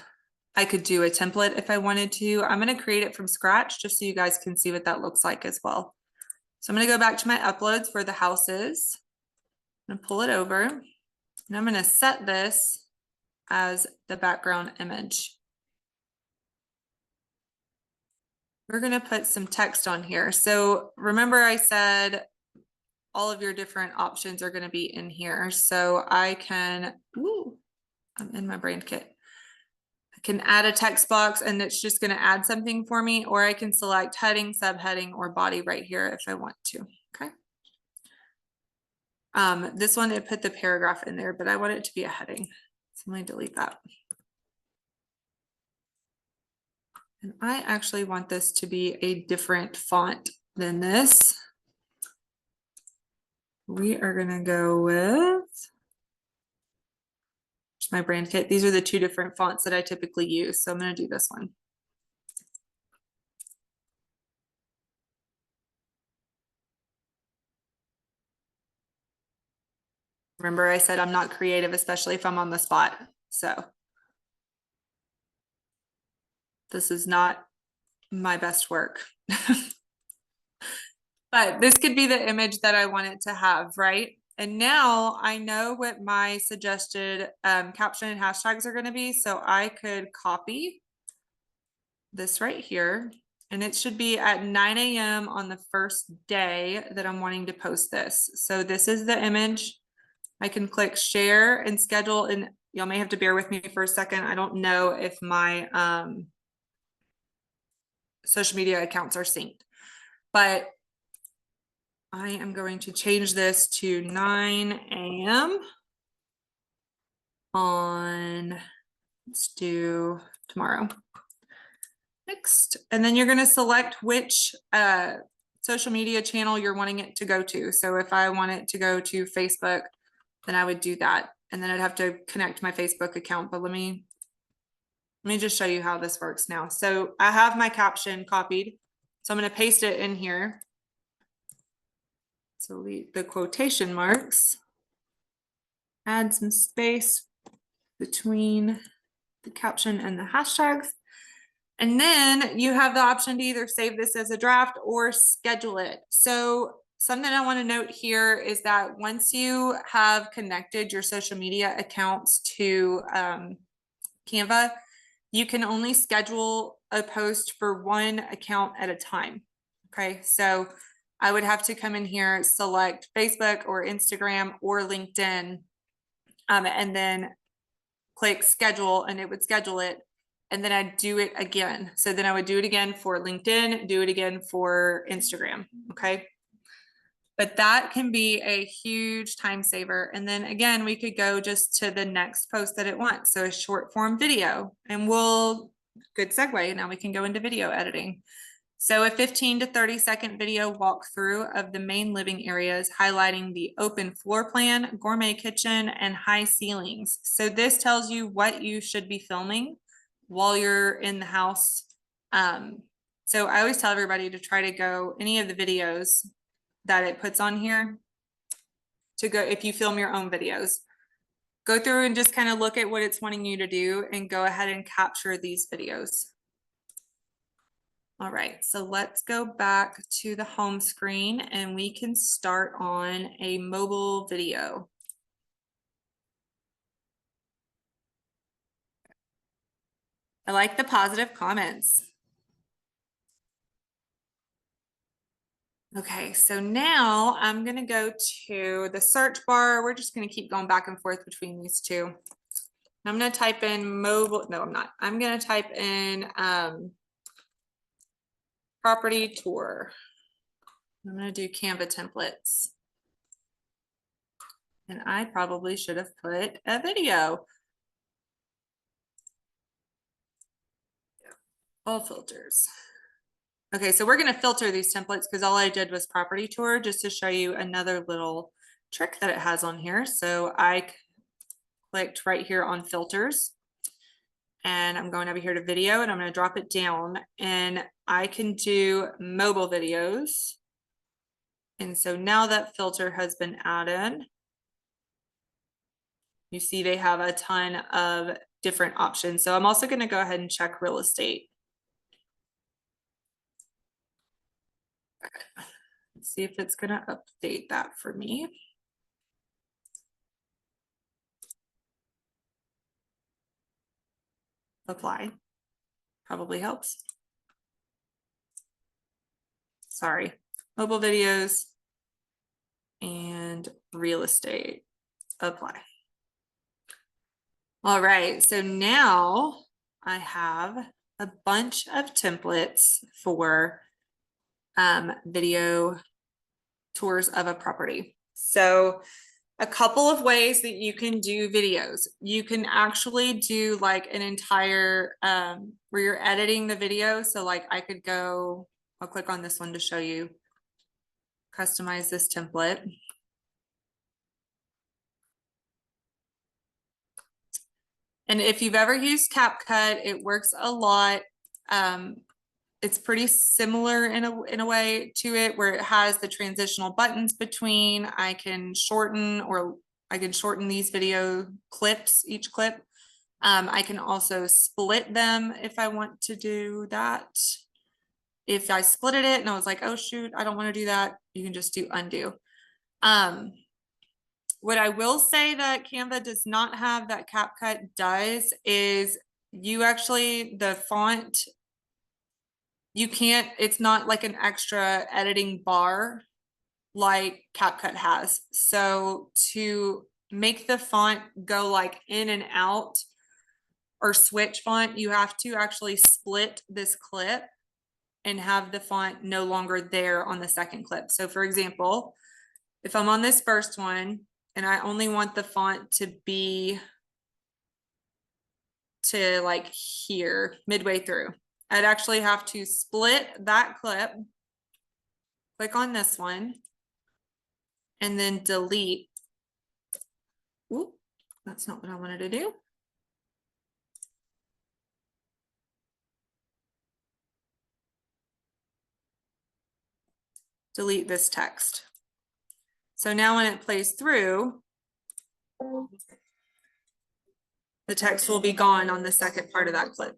a template if I wanted to. I'm going to create it from scratch just so you guys can see what that looks like as well. So I'm going to go back to my uploads where the house is. I'm going to pull it over and I'm going to set this as the background image. We're going to put some text on here. So remember I said all of your different options are going to be in here. So I can, I'm in my brand kit. I can add a text box and it's just going to add something for me, or I can select heading, subheading, or body right here if I want to. Okay. This one, it put the paragraph in there, but I want it to be a heading. So I'm going to delete that. And I actually want this to be a different font than this. We are going to go with my brand kit. These are the 2 different fonts that I typically use. So I'm going to do this one. Remember, I said I'm not creative, especially if I'm on the spot. So this is not my best work. But this could be the image that I want it to have, right? And now I know what my suggested caption and hashtags are going to be. So I could copy this right here. And it should be at 9 a.m. on the first day that I'm wanting to post this. So this is the image. I can click share and schedule, and y'all may have to bear with me for a second. I don't know if my social media accounts are synced, but I am going to change this to 9 a.m. on, let's do tomorrow. Next, and then you're going to select which social media channel you're wanting it to go to. So if I want it to go to Facebook, then I would do that. And then I'd have to connect my Facebook account. But let me just show you how this works now. So I have my caption copied. So I'm going to paste it in here. So delete the quotation marks. Add some space between the caption and the hashtags. And then you have the option to either save this as a draft or schedule it. So something I want to note here is that once you have connected your social media accounts to Canva, you can only schedule a post for one account at a time. Okay, so I would have to come in here, select Facebook or Instagram or LinkedIn, and then click schedule, and it would schedule it. And then I'd do it again. So then I would do it again for LinkedIn, do it again for Instagram. Okay. But that can be a huge time saver. And then again, we could go just to the next post that it wants. So a short form video, and good segue. Now we can go into video editing. So a 15 to 30-second video walkthrough of the main living areas, highlighting the open floor plan, gourmet kitchen, and high ceilings. So this tells you what you should be filming while you're in the house. So I always tell everybody to try to go any of the videos that it puts on here to go, if you film your own videos, go through and just kind of look at what it's wanting you to do and go ahead and capture these videos. All right, so let's go back to the home screen and we can start on a mobile video. I like the positive comments. Okay, so now I'm gonna go to the search bar. We're just gonna keep going back and forth between these two. I'm gonna type in mobile, no, I'm not. I'm gonna type in property tour. I'm gonna do Canva templates. And I probably should have put a video. All filters. Okay, so we're gonna filter these templates because all I did was property tour, just to show you another little trick that it has on here. So I clicked right here on filters. And I'm going over here to video, and I'm going to drop it down, and I can do mobile videos. And so now that filter has been added, you see they have a ton of different options. So I'm also going to go ahead and check real estate. Okay. Let's see if it's going to update that for me. Apply probably helps. Sorry, mobile videos and real estate, apply. All right, so now I have a bunch of templates for video tours of a property. So a couple of ways that you can do videos. You can actually do like an entire, where you're editing the video. So like I could go, I'll click on this one to show you, customize this template. And if you've ever used CapCut, it works a lot. It's pretty similar in a way to it, where it has the transitional buttons between. I can shorten these video clips, each clip. I can also split them if I want to do that. If I splitted it and I was like, oh shoot, I don't want to do that, you can just do undo. What I will say that Canva does not have that CapCut does is the font, you can't, it's not like an extra editing bar like CapCut has. So to make the font go like in and out or switch font, you have to actually split this clip and have the font no longer there on the second clip. So for example, if I'm on this first one and I only want the font to be to like here midway through, I'd actually have to split that clip, click on this one, and then delete. Oop, that's not what I wanted to do. Delete this text. So now when it plays through, the text will be gone on the second part of that clip.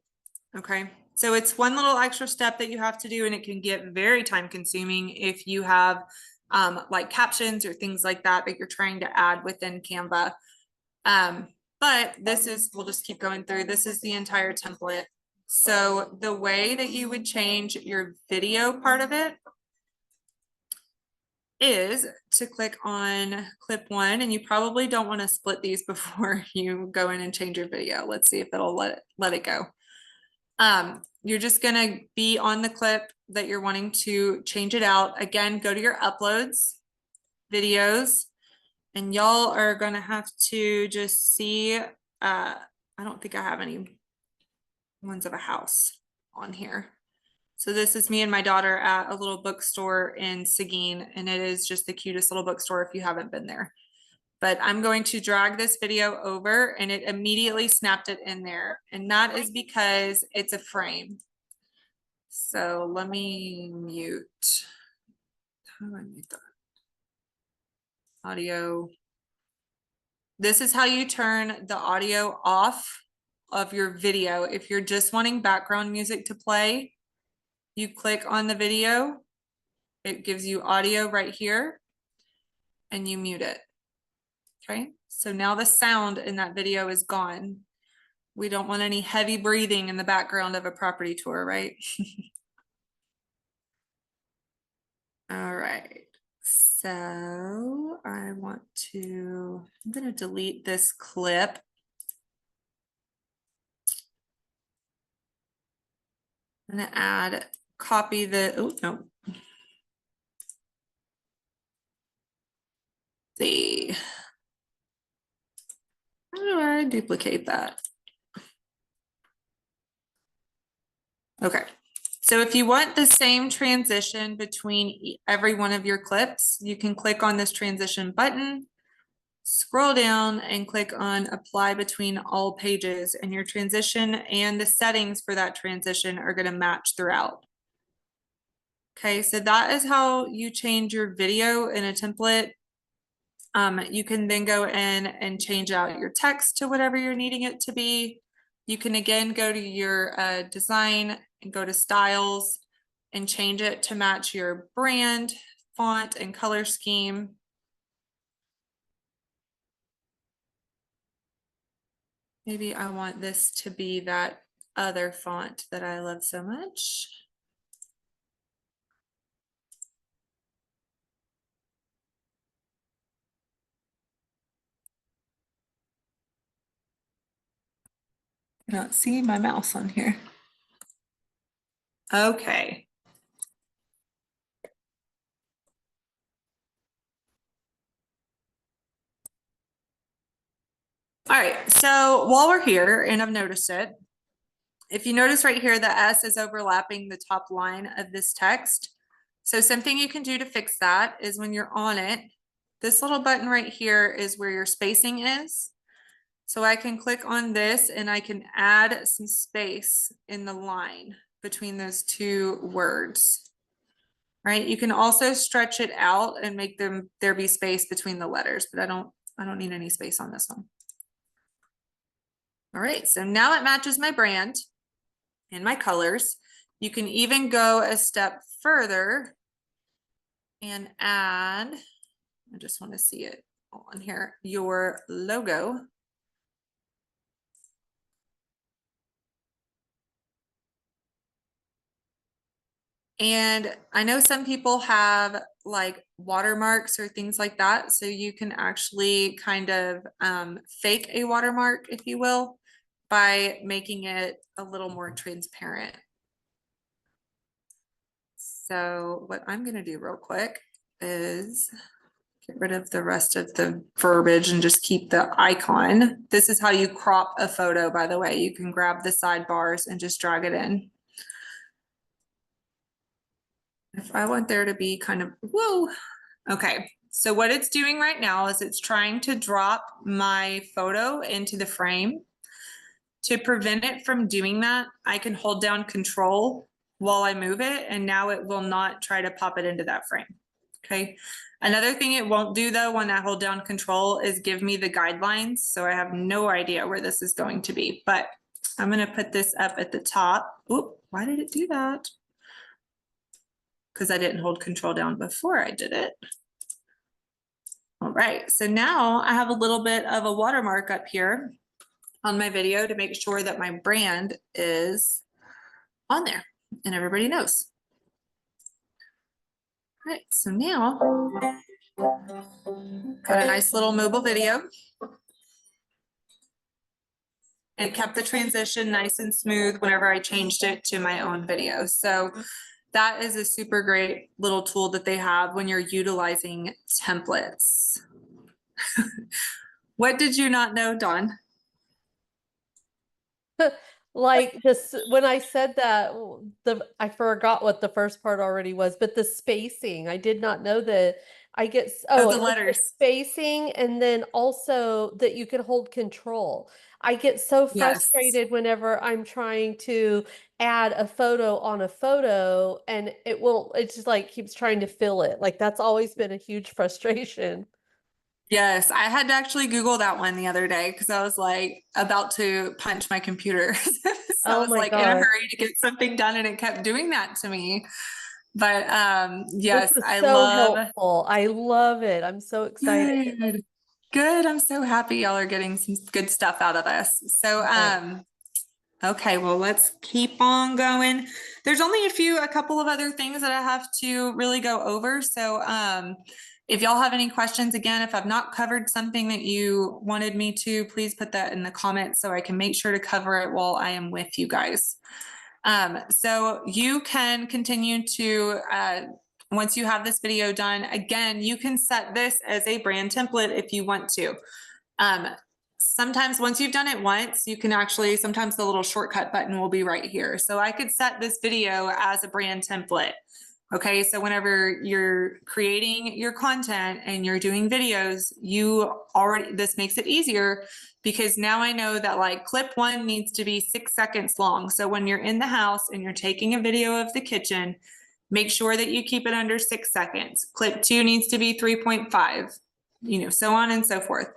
Okay, so it's one little extra step that you have to do, and it can get very time consuming if you have like captions or things like that that you're trying to add within Canva. But this is, we'll just keep going through. This is the entire template. So the way that you would change your video part of it is to click on clip one, and you probably don't want to split these before you go in and change your video. Let's see if it'll let it go. You're just gonna be on the clip that you're wanting to change it out. Again, go to your uploads, videos, and y'all are gonna have to just see, I don't think I have any ones of a house on here. So this is me and my daughter at a little bookstore in Seguin, and it is just the cutest little bookstore if you haven't been there. But I'm going to drag this video over, and it immediately snapped it in there. And that is because it's a frame. So let me mute. How do I mute that? Audio. This is how you turn the audio off of your video. If you're just wanting background music to play, you click on the video. It gives you audio right here, and you mute it. Okay, so now the sound in that video is gone. We don't want any heavy breathing in the background of a property tour, right? All right, so I'm gonna delete this clip. I'm gonna copy the, oh, no. See, how do I duplicate that? Okay, so if you want the same transition between every one of your clips, you can click on this transition button, scroll down and click on apply between all pages, and your transition and the settings for that transition are going to match throughout. Okay, so that is how you change your video in a template. You can then go in and change out your text to whatever you're needing it to be. You can again go to your design and go to styles and change it to match your brand, font, and color scheme. Maybe I want this to be that other font that I love so much. I don't see my mouse on here. Okay. All right, so while we're here, and I've noticed it, if you notice right here, the S is overlapping the top line of this text. So something you can do to fix that is when you're on it, this little button right here is where your spacing is. So I can click on this and I can add some space in the line between those two words, right? You can also stretch it out and make there be space between the letters, but I don't need any space on this one. All right, so now it matches my brand and my colors. You can even go a step further and add, I just want to see it on here, your logo. And I know some people have like watermarks or things like that. So you can actually kind of fake a watermark, if you will, by making it a little more transparent. So what I'm going to do real quick is get rid of the rest of the verbiage and just keep the icon. This is how you crop a photo, by the way. You can grab the sidebars and just drag it in. If I want there to be kind of, whoa, okay. So what it's doing right now is it's trying to drop my photo into the frame. To prevent it from doing that, I can hold down Control while I move it, and now it will not try to pop it into that frame. Okay. Another thing it won't do though, when I hold down Control, is give me the guidelines. So I have no idea where this is going to be, but I'm going to put this up at the top. Oop, why did it do that? Because I didn't hold Control down before I did it. All right, so now I have a little bit of a watermark up here on my video to make sure that my brand is on there and everybody knows. All right, so now got a nice little mobile video and kept the transition nice and smooth whenever I changed it to my own video. So that is a super great little tool that they have when you're utilizing templates. What did you not know, Dawn? Like this, when I said that, I forgot what the first part already was, but the spacing, I did not know that Oh, the like the letters. spacing, and then also that you can hold control. I get so Yes. frustrated whenever I'm trying to add a photo on a photo and it just like keeps trying to fill it. Like that's always been a huge frustration. Yes, I had to actually Google that one the other day because I was like about to punch my computer. So I Oh was my like in a God. hurry to get something done and it kept doing that to me. But This yes, is I so love. helpful. I love it. I'm so excited. Good. Good. I'm so happy y'all are getting some good stuff out of this. So Yeah. okay, well, let's keep on going. There's only a couple of other things that I have to really go over. So if y'all have any questions, again, if I've not covered something that you wanted me to, please put that in the comments so I can make sure to cover it while I am with you guys. So you can continue to, once you have this video done, again, you can set this as a brand template if you want to. Sometimes once you've done it once, you can actually, sometimes the little shortcut button will be right here. So I could set this video as a brand template. Okay, so whenever you're creating your content and you're doing videos, this makes it easier because now I know that like clip 1 needs to be 6 seconds long. So when you're in the house and you're taking a video of the kitchen, make sure that you keep it under 6 seconds. Clip 2 needs to be 3.5, so on and so forth.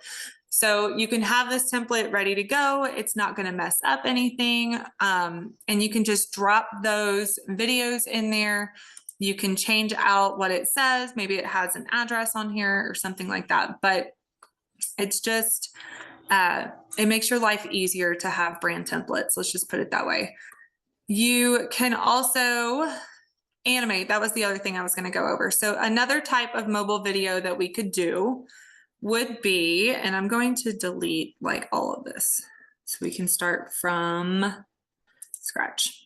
So you can have this template ready to go. It's not going to mess up anything. And you can just drop those videos in there. You can change out what it says. Maybe it has an address on here or something like that. But it's just, it makes your life easier to have brand templates. Let's just put it that way. You can also animate. That was the other thing I was going to go over. So another type of mobile video that we could do would be, and I'm going to delete like all of this so we can start from scratch.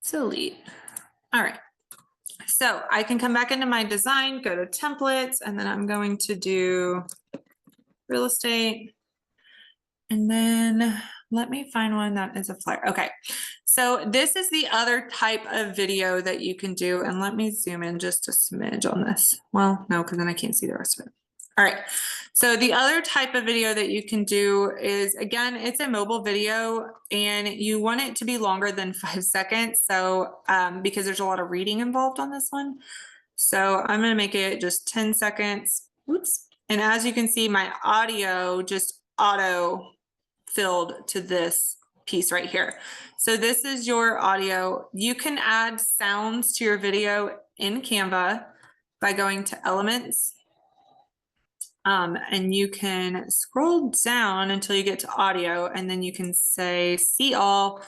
Delete. All right. So I can come back into my design, go to templates, and then I'm going to do real estate. And then let me find one that is a flyer. Okay. So this is the other type of video that you can do. And let me zoom in just a smidge on this. Well, no, because then I can't see the rest of it. All right. So the other type of video that you can do is, again, it's a mobile video and you want it to be longer than 5 seconds. So because there's a lot of reading involved on this one. So I'm going to make it just 10 seconds. Oops. And as you can see, my audio just auto filled to this piece right here. So this is your audio. You can add sounds to your video in Canva by going to Elements, And you can scroll down until you get to audio, and then you can say see all.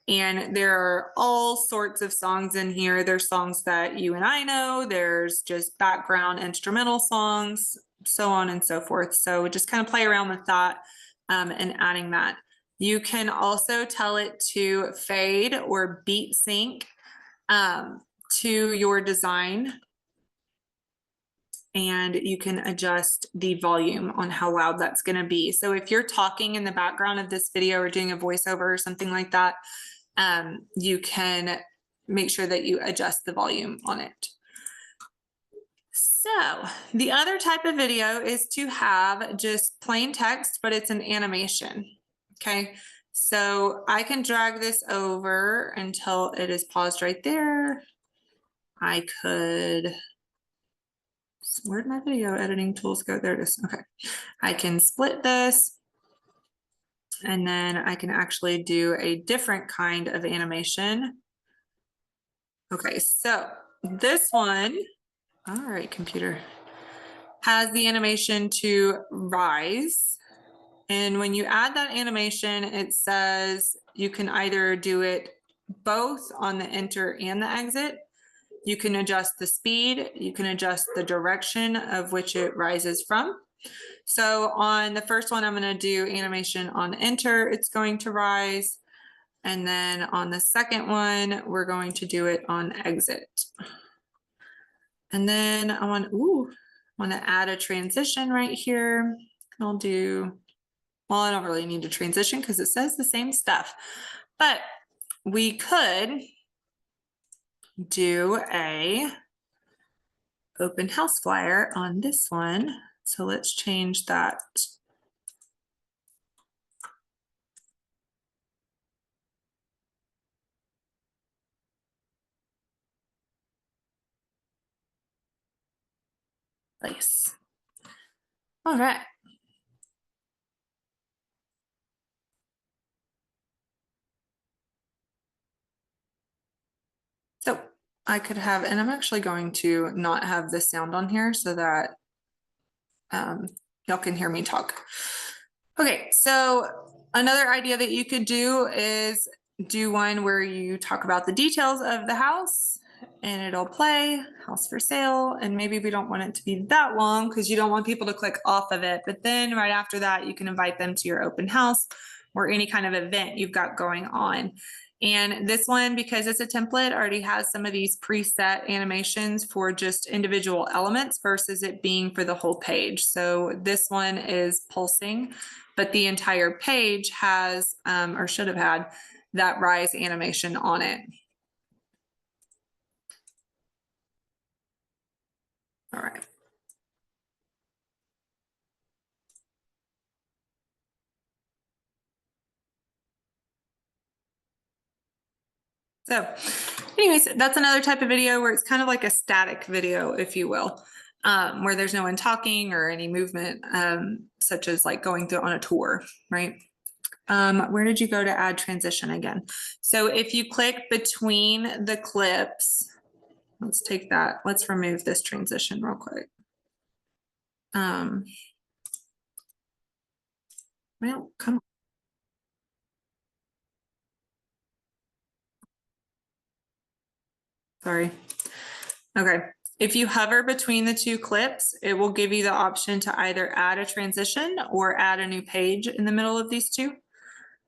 And there are all sorts of songs in here. There's songs that you and I know, there's just background instrumental songs, so on and so forth. So just kind of play around with that and adding that. You can also tell it to fade or beat sync to your design. And you can adjust the volume on how loud that's going to be. So if you're talking in the background of this video or doing a voiceover or something like that, you can make sure that you adjust the volume on it. So the other type of video is to have just plain text, but it's an animation. Okay, so I can drag this over until it is paused right there. I could, where'd my video editing tools go? There it is. Okay, I can split this, and then I can actually do a different kind of animation. Okay, so this one, all right, computer, has the animation to rise. And when you add that animation, it says you can either do it both on the enter and the exit. You can adjust the speed, you can adjust the direction of which it rises from. So on the first one, I'm going to do animation on enter, it's going to rise. And then on the second one, we're going to do it on exit. And then I want to add a transition right here. I'll do, well, I don't really need a transition because it says the same stuff, but we could do a open house flyer on this one. So let's change that. Place. All right. So I could have, and I'm actually going to not have the sound on here so that y'all can hear me talk. Okay, so another idea that you could do is do one where you talk about the details of the house and it'll play house for sale. And maybe we don't want it to be that long because you don't want people to click off of it. But then right after that, you can invite them to your open house or any kind of event you've got going on. And this one, because it's a template, already has some of these preset animations for just individual elements versus it being for the whole page. So this one is pulsing, but the entire page has, or should have had, that rise animation on it. All right. So anyways, that's another type of video where it's kind of like a static video, if you will, where there's no one talking or any movement, such as like going through on a tour, right? Where did you go to add transition again? So if you click between the clips, let's take that, let's remove this transition real quick. Well, come on. Sorry. Okay. If you hover between the two clips, it will give you the option to either add a transition or add a new page in the middle of these two.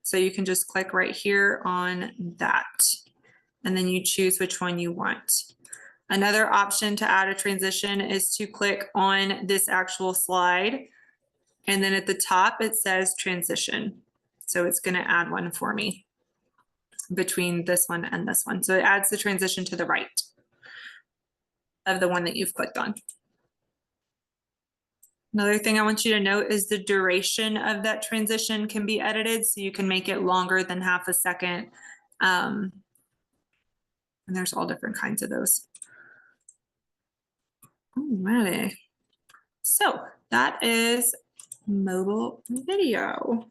So you can just click right here on that, and then you choose which one you want. Another option to add a transition is to click on this actual slide, and then at the top it says transition. So it's going to add one for me between this one and this one. So it adds the transition to the right of the one that you've clicked on. Another thing I want you to note is the duration of that transition can be edited, so you can make it longer than half a second. And there's all different kinds of those. Alrighty. So that is mobile video.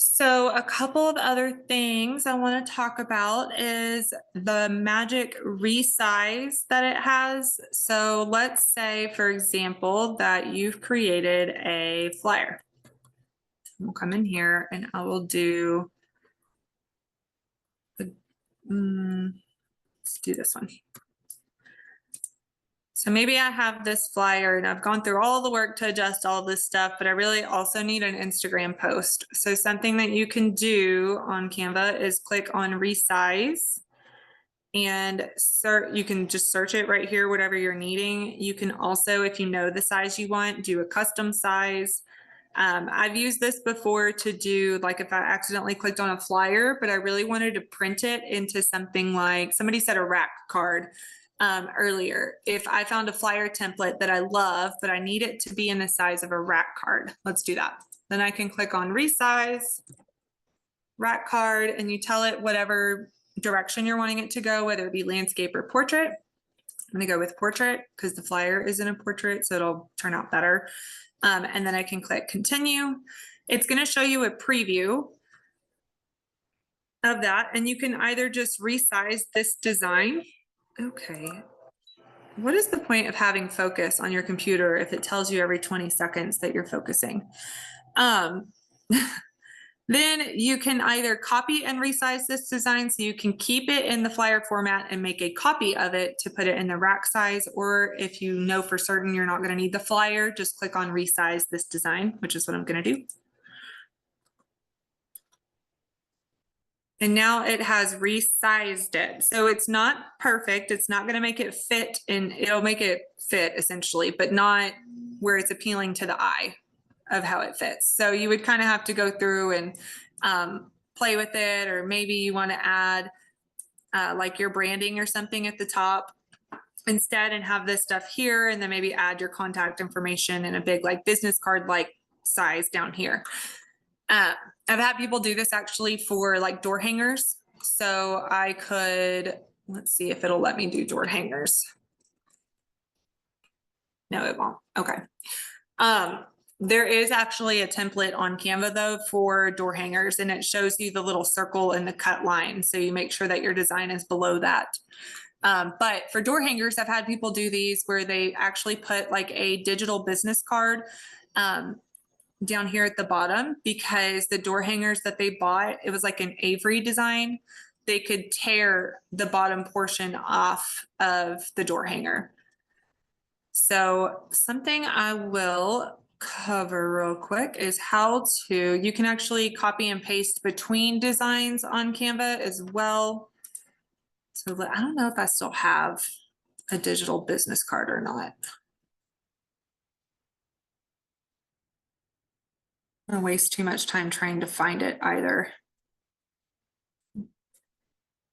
So a couple of other things I want to talk about is the magic resize that it has. So let's say, for example, that you've created a flyer. We'll come in here and I will do the, let's do this one. So maybe I have this flyer and I've gone through all the work to adjust all this stuff, but I really also need an Instagram post. So something that you can do on Canva is click on resize and you can just search it right here, whatever you're needing. You can also, if you know the size you want, do a custom size. I've used this before to do, like if I accidentally clicked on a flyer, but I really wanted to print it into something like, somebody said a rack card earlier. If I found a flyer template that I love, but I need it to be in the size of a rack card, let's do that. Then I can click on resize, rack card, and you tell it whatever direction you're wanting it to go, whether it be landscape or portrait. I'm gonna go with portrait because the flyer is in a portrait, so it'll turn out better. And then I can click continue. It's gonna show you a preview of that, and you can either just resize this design. Okay. What is the point of having focus on your computer if it tells you every 20 seconds that you're focusing? Then you can either copy and resize this design so you can keep it in the flyer format and make a copy of it to put it in the rack size. Or if you know for certain you're not going to need the flyer, just click on resize this design, which is what I'm going to do. And now it has resized it. So it's not perfect. It's not going to make it fit, and it'll make it fit essentially, but not where it's appealing to the eye of how it fits. So you would kind of have to go through and play with it, or maybe you want to add like your branding or something at the top instead and have this stuff here, and then maybe add your contact information in a big like business card like size down here. I've had people do this actually for like door hangers. So I could, let's see if it'll let me do door hangers. No, it won't. Okay. There is actually a template on Canva though for door hangers, and it shows you the little circle and the cut line. So you make sure that your design is below that. But for door hangers, I've had people do these where they actually put like a digital business card down here at the bottom, because the door hangers that they bought, it was like an Avery design. They could tear the bottom portion off of the door hanger. So something I will cover real quick is how to, you can actually copy and paste between designs on Canva as well. So I don't know if I still have a digital business card or not. I don't waste too much time trying to find it either.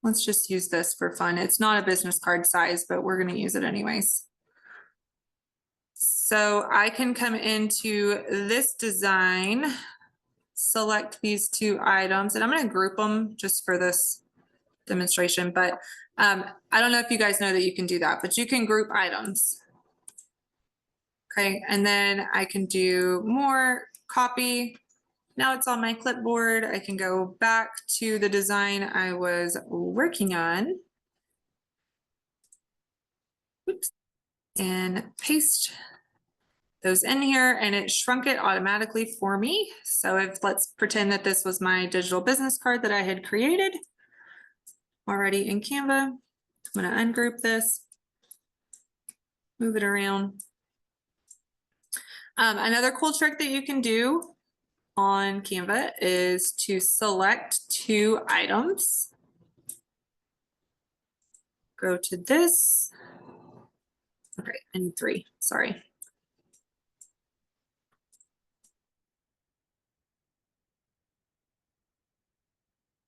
Let's just use this for fun. It's not a business card size, but we're going to use it anyways. So I can come into this design, select these two items, and I'm going to group them just for this demonstration. But I don't know if you guys know that you can do that, but you can group items. Okay, and then I can do more, copy. Now it's on my clipboard. I can go back to the design I was working on. Oops. And paste those in here, and it shrunk it automatically for me. So let's pretend that this was my digital business card that I had created already in Canva. I'm going to ungroup this, move it around. Another cool trick that you can do on Canva is to select two items. Go to this. Okay, I need three, sorry.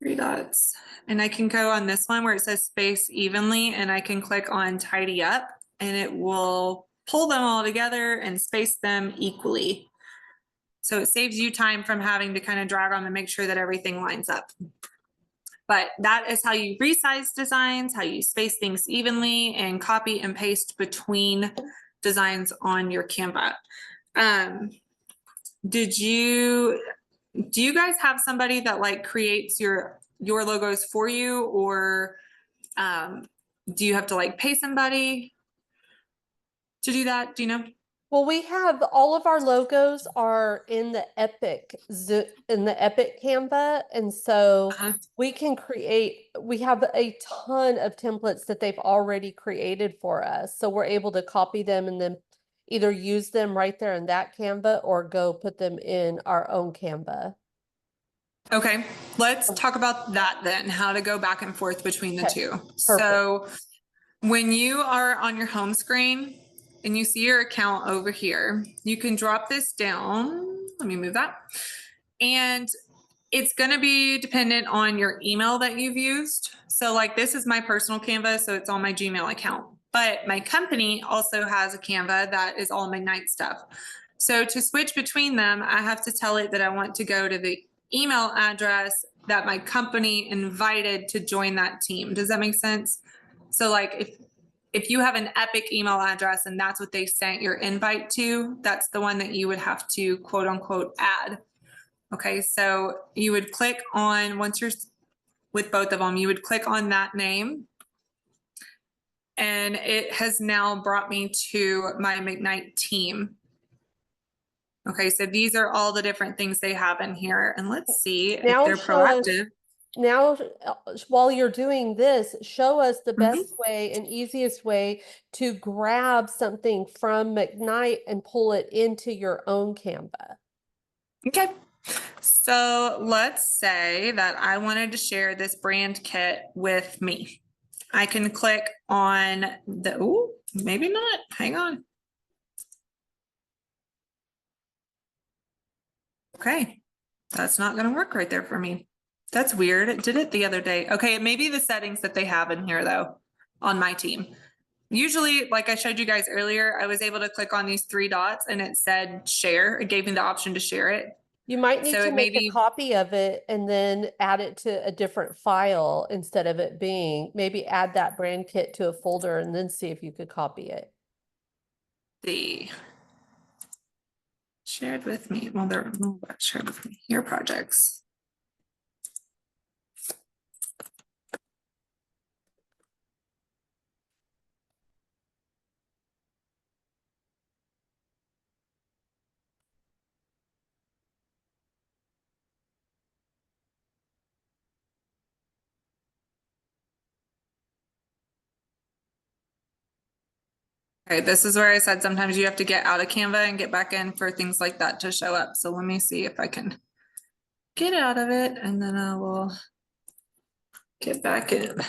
Three dots. And I can go on this one where it says space evenly, and I can click on tidy up, and it will pull them all together and space them equally. So it saves you time from having to kind of drag on and make sure that everything lines up. But that is how you resize designs, how you space things evenly, and copy and paste between designs on your Canva. Did you do you guys have somebody that like creates your logos for you, or do you have to like pay somebody to do that? Do you know? Well, we have all of our logos are in the Epic Canva, and so Uh-huh. we can create. We have a ton of templates that they've already created for us, so we're able to copy them and then either use them right there in that Canva or go put them in our own Canva. Okay, let's talk about that then, how to go back and forth between the Okay, two. perfect. So when you are on your home screen and you see your account over here, you can drop this down. Let me move that. And it's going to be dependent on your email that you've used. So like this is my personal Canva, so it's on my Gmail account. But my company also has a Canva that is all McKnight stuff. So to switch between them, I have to tell it that I want to go to the email address that my company invited to join that team. Does that make sense? So like if you have an Epic email address and that's what they sent your invite to, that's the one that you would have to quote unquote add. Okay, so you would click on, once you're with both of them, you would click on that name. And it has now brought me to my McKnight team. Okay, so these are all the different things they have in here. And let's see if Now they're show us. proactive. Now, while you're doing this, show us the Mhm. best way and easiest way to grab something from McKnight and pull it into your own Canva. Okay. So let's say that I wanted to share this brand kit with me. I can click on the, oh, maybe not. Hang on. Okay. That's not going to work right there for me. That's weird. It did it the other day. Okay, it may be the settings that they have in here though on my team. Usually, like I showed you guys earlier, I was able to click on these three dots and it said share. It gave me the option to share it. You might need So to it may make a be copy of it and then add it to a different file instead of it being, maybe add that brand kit to a folder and then see if you could copy it. the shared with me. Well, they're shared with me. Your projects. Okay, this is where I said sometimes you have to get out of Canva and get back in for things like that to show up. So let me see if I can get out of it and then I will get back in.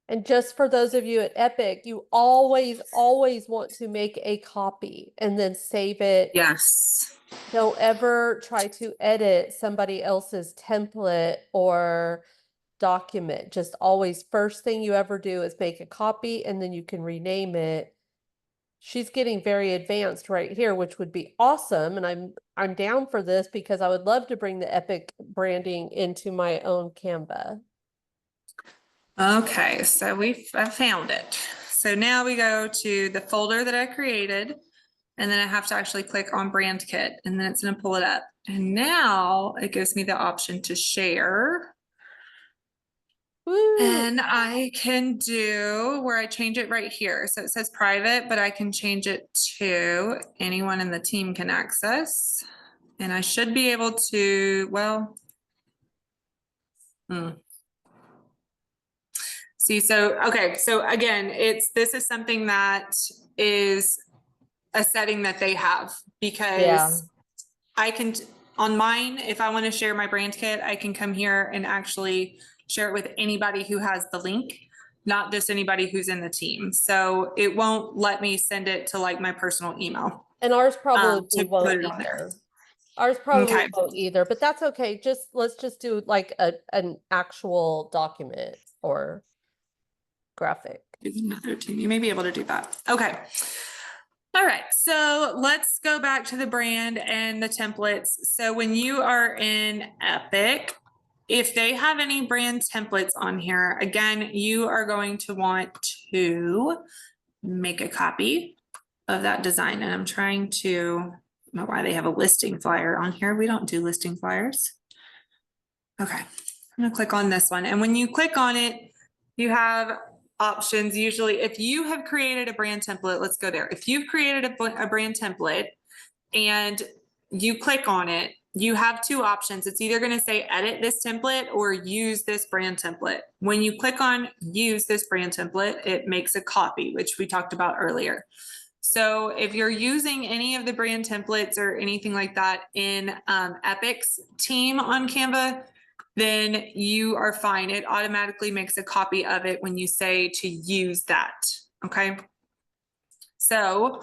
And just for those of you at Epic, you always, always want to make a copy and then save it. Yes. Don't ever try to edit somebody else's template or document. Just always, first thing you ever do is make a copy and then you can rename it. She's getting very advanced right here, which would be awesome. And I'm down for this because I would love to bring the Epic branding into my own Canva. Okay, so I found it. So now we go to the folder that I created, and then I have to actually click on brand kit, and then it's going to pull it up. And now it gives me the option to share. Woo! And I can do where I change it right here. So it says private, but I can change it to anyone in the team can access. And I should be able to, well, see, so, okay, so again, this is something that is a setting that they have Yeah. because I can, on mine, if I want to share my brand kit, I can come here and actually share it with anybody who has the link, not just anybody who's in the team. So it won't let me send it to like my personal email And ours probably to put won't it on there. either. Ours probably Okay. won't either, but that's okay. Just let's just do like an actual document or graphic. Do another team. You may be able to do that. Okay. All right, so let's go back to the brand and the templates. So when you are in Epic, if they have any brand templates on here, again, you are going to want to make a copy of that design. And I'm trying to don't know why they have a listing flyer on here. We don't do listing flyers. Okay, I'm gonna click on this one. And when you click on it, you have options. Usually if you have created a brand template, let's go there. If you've created a brand template and you click on it, you have two options. It's either going to say edit this template or use this brand template. When you click on use this brand template, it makes a copy, which we talked about earlier. So if you're using any of the brand templates or anything like that in Epic's team on Canva, then you are fine. It automatically makes a copy of it when you say to use that. Okay. So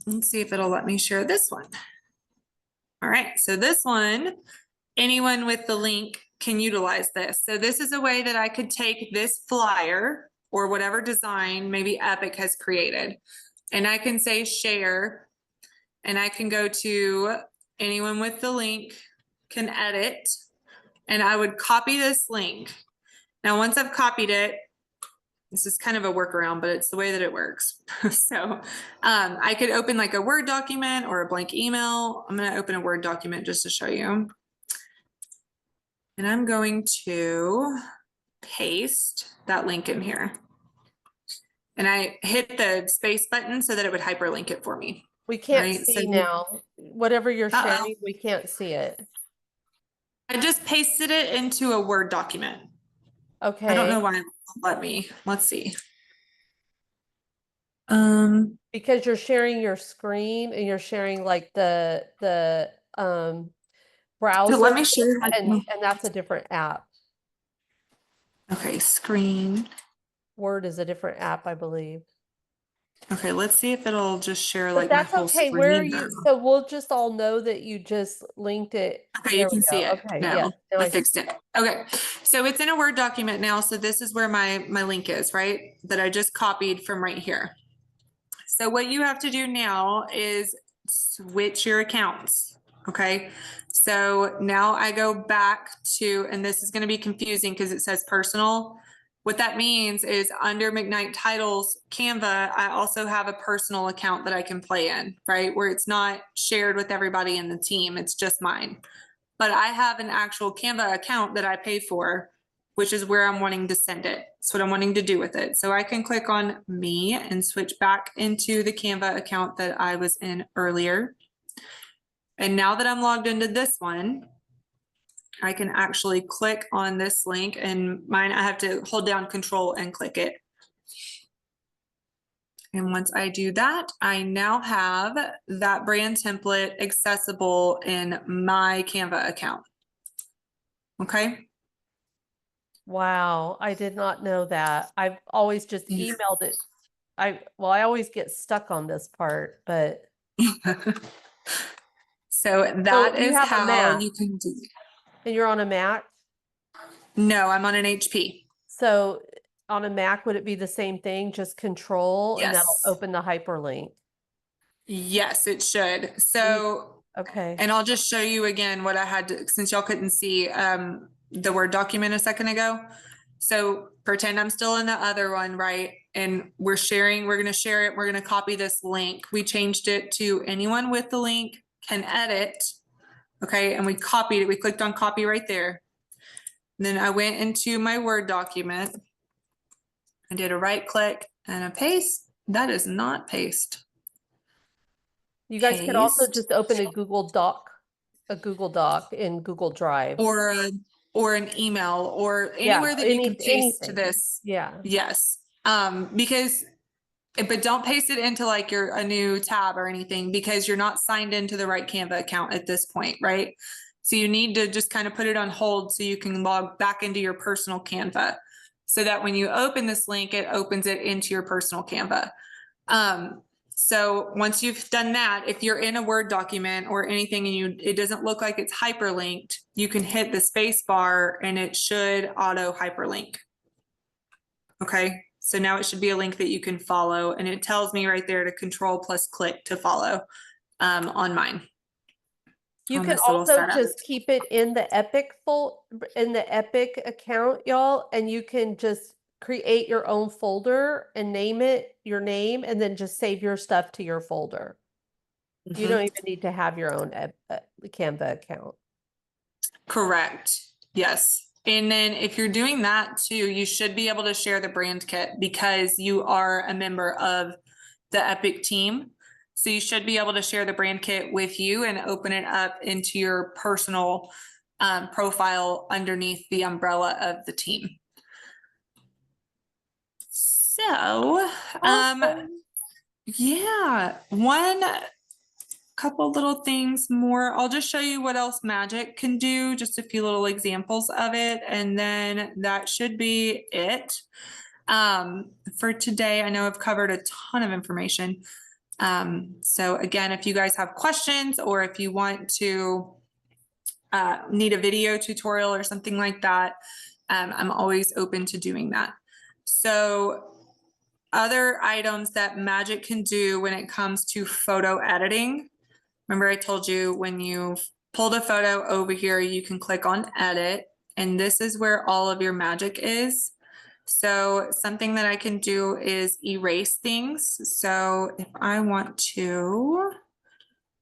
let's see if it'll let me share this one. All right. So this one, anyone with the link can utilize this. So this is a way that I could take this flyer or whatever design maybe Epic has created, and I can say share, and I can go to anyone with the link can edit, and I would copy this link. Now, once I've copied it, this is kind of a workaround, but it's the way that it works. So I could open like a Word document or a blank email. I'm going to open a Word document just to show you. And I'm going to paste that link in here. And I hit the space button so that it would hyperlink it for me. We can't Right? see So now. Whatever you're Uh-oh. sharing, we can't see it. I just pasted it into a Word document. Okay. I don't know why it won't let me. Let's see. Because you're sharing your screen and you're sharing like the browser, So let me share. and that's a different app. Okay, screen. Word is a different app, I believe. Okay, let's see if it'll just share But like my that's whole okay. screen. Where are you? So we'll just all know that you just linked it. Okay, There you can we see go. it Okay, now. yeah. Now I I see. fixed it. Okay, so it's in a Word document now. So this is where my link is, right? That I just copied from right here. So what you have to do now is switch your accounts. Okay, so now I go back to, and this is going to be confusing because it says personal. What that means is under McKnight Titles Canva, I also have a personal account that I can play in, right? Where it's not shared with everybody in the team, it's just mine. But I have an actual Canva account that I pay for, which is where I'm wanting to send it. That's what I'm wanting to do with it. So I can click on me and switch back into the Canva account that I was in earlier. And now that I'm logged into this one, I can actually click on this link, and mine, I have to hold down Control and click it. And once I do that, I now have that brand template accessible in my Canva account. Okay. Wow, I did not know that. I've always just emailed it. I always get stuck on this part, but So so that you is have a how Mac you can do it. and you're on a Mac. No, I'm on an HP. So on a Mac, would it be the same thing? Just control and that'll Yes. open the hyperlink. Yes, it should. So, Okay. and I'll just show you again what I had to, since y'all couldn't see the Word document a second ago. So pretend I'm still in the other one, right? And we're going to share it. We're going to copy this link. We changed it to anyone with the link can edit. Okay. And we copied it. We clicked on copy right there. And then I went into my Word document. I did a right click and a paste. That is not paste. You guys could also Paste. just open a Google Doc in Google Drive. Or an email or Yeah, anywhere that you can paste anything. this. Yeah. Yes. Because but don't paste it into like a new tab or anything, because you're not signed into the right Canva account at this point, right? So you need to just kind of put it on hold so you can log back into your personal Canva, so that when you open this link, it opens it into your personal Canva. So once you've done that, if you're in a Word document or anything and it doesn't look like it's hyperlinked, you can hit the space bar and it should auto hyperlink. Okay, so now it should be a link that you can follow, and it tells me right there to control plus click to follow on mine. You On can this little also setup. just keep it in the Epic account, y'all, and you can just create your own folder and name it your name and then just save your stuff to your folder. You don't even need to have your own Canva account. Correct. Yes. And then if you're doing that too, you should be able to share the brand kit because you are a member of the Epic team. So you should be able to share the brand kit with you and open it up into your personal profile underneath the umbrella of the team. So, Awesome. yeah, one couple little things more. I'll just show you what else magic can do, just a few little examples of it, and then that should be it. For today, I know I've covered a ton of information. So again, if you guys have questions or if you want to need a video tutorial or something like that, I'm always open to doing that. So other items that magic can do when it comes to photo editing. Remember I told you when you've pulled a photo over here, you can click on edit, and this is where all of your magic is. So something that I can do is erase things. So if I want to,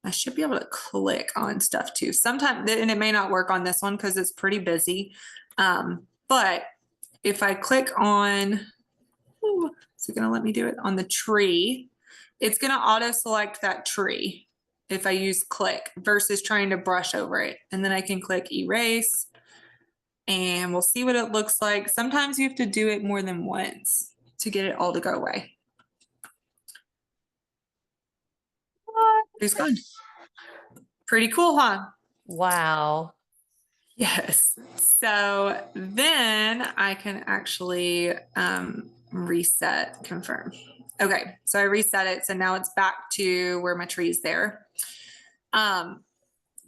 I should be able to click on stuff too. Sometimes, and it may not work on this one because it's pretty busy. But if I click on, is it going to let me do it on the tree? It's going to auto select that tree if I use click versus trying to brush over it. And then I can click erase and we'll see what it looks like. Sometimes you have to do it more than once to get it all to go away. It's gone. Pretty cool, huh? Wow. Yes. So then I can actually reset, confirm. Okay, so I reset it. So now it's back to where my tree is there. I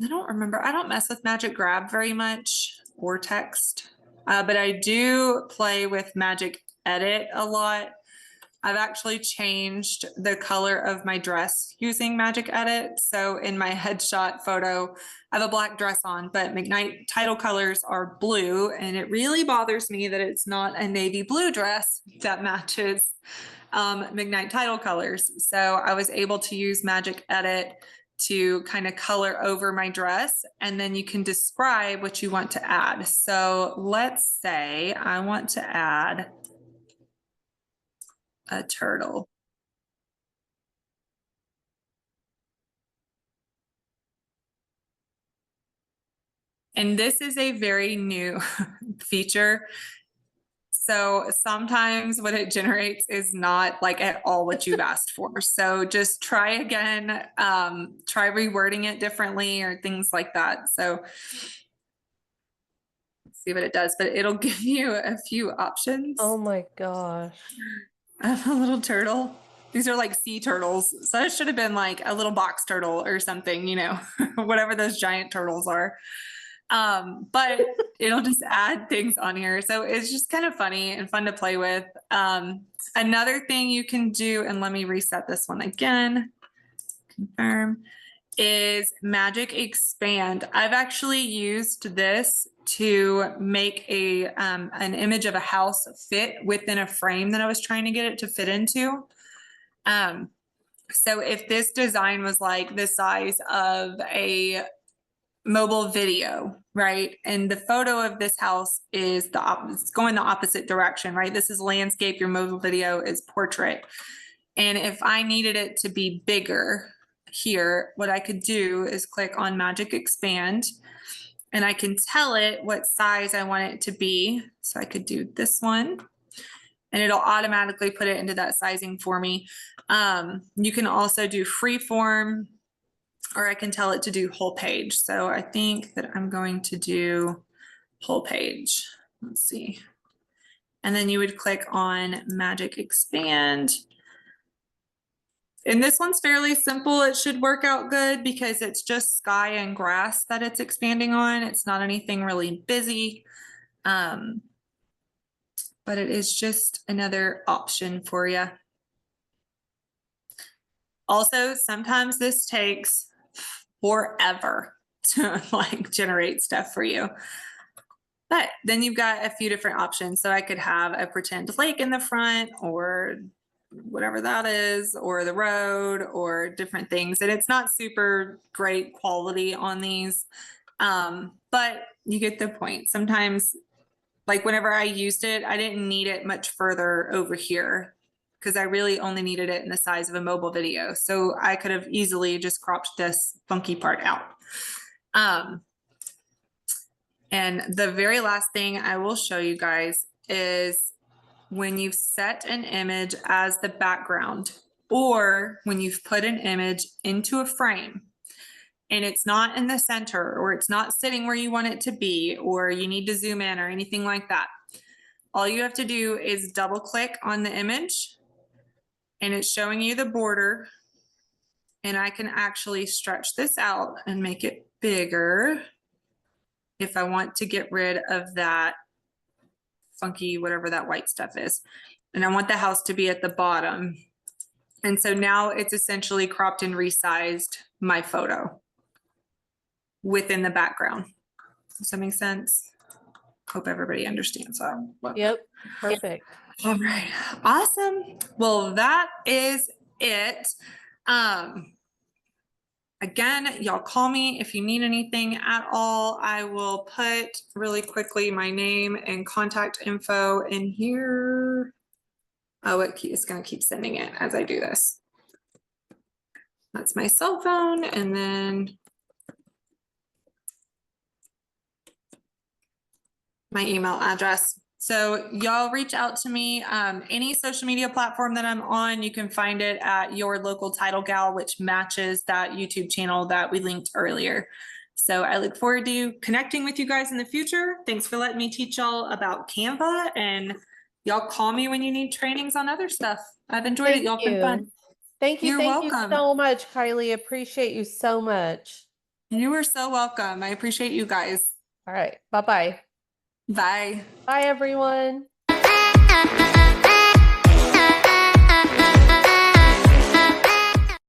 don't remember. I don't mess with Magic Grab very much or text, but I do play with Magic Edit a lot. I've actually changed the color of my dress using Magic Edit. So in my headshot photo, I have a black dress on, but McKnight title colors are blue. And it really bothers me that it's not a navy blue dress that matches McKnight title colors. So I was able to use Magic Edit to kind of color over my dress, and then you can describe what you want to add. So let's say I want to add a turtle. And this is a very new feature. So sometimes what it generates is not like at all what you've asked for. So just try again, try rewording it differently or things like that. So let's see what it does, but it'll give you a few options. Oh my gosh. I have a little turtle. These are like sea turtles. So it should have been like a little box turtle or something, you know, whatever those giant turtles are. But it'll just add things on here. So it's just kind of funny and fun to play with. Another thing you can do, and let me reset this one again, confirm, is Magic Expand. I've actually used this to make an image of a house fit within a frame that I was trying to get it to fit into. So if this design was like the size of a mobile video, right? And the photo of this house is it's going the opposite direction, right? This is landscape, your mobile video is portrait. And if I needed it to be bigger here, what I could do is click on Magic Expand and I can tell it what size I want it to be. So I could do this one and it'll automatically put it into that sizing for me. You can also do freeform, or I can tell it to do whole page. So I think that I'm going to do whole page. Let's see. And then you would click on Magic Expand. And this one's fairly simple. It should work out good because it's just sky and grass that it's expanding on. It's not anything really busy. But it is just another option for you. Also, sometimes this takes forever to like generate stuff for you. But then you've got a few different options. So I could have a pretend lake in the front or whatever that is, or the road, or different things. And it's not super great quality on these, but you get the point. Sometimes, like whenever I used it, I didn't need it much further over here because I really only needed it in the size of a mobile video. So I could have easily just cropped this funky part out. And the very last thing I will show you guys is when you've set an image as the background, or when you've put an image into a frame and it's not in the center, or it's not sitting where you want it to be, or you need to zoom in or anything like that. All you have to do is double click on the image and it's showing you the border. And I can actually stretch this out and make it bigger if I want to get rid of that funky, whatever that white stuff is. And I want the house to be at the bottom. And so now it's essentially cropped and resized my photo within the background. Does that make sense? Hope everybody understands that. Yep, perfect. All right, awesome. Well, that is it. Again, y'all call me if you need anything at all. I will put really quickly my name and contact info in here. Oh, it's going to keep sending it as I do this. That's my cell phone, and then my email address. So y'all reach out to me. Any social media platform that I'm on, you can find it at Your Local Title Gal, which matches that YouTube channel that we linked earlier. So I look forward to connecting with you guys in the future. Thanks for letting me teach y'all about Canva, and y'all call me when you need trainings on other stuff. I've enjoyed it. Y'all been fun. Thank you. You're Thank you welcome. so much, Kylie. Appreciate you so much. You are so welcome. I appreciate you guys. All right. Bye-bye. Bye. Bye, everyone.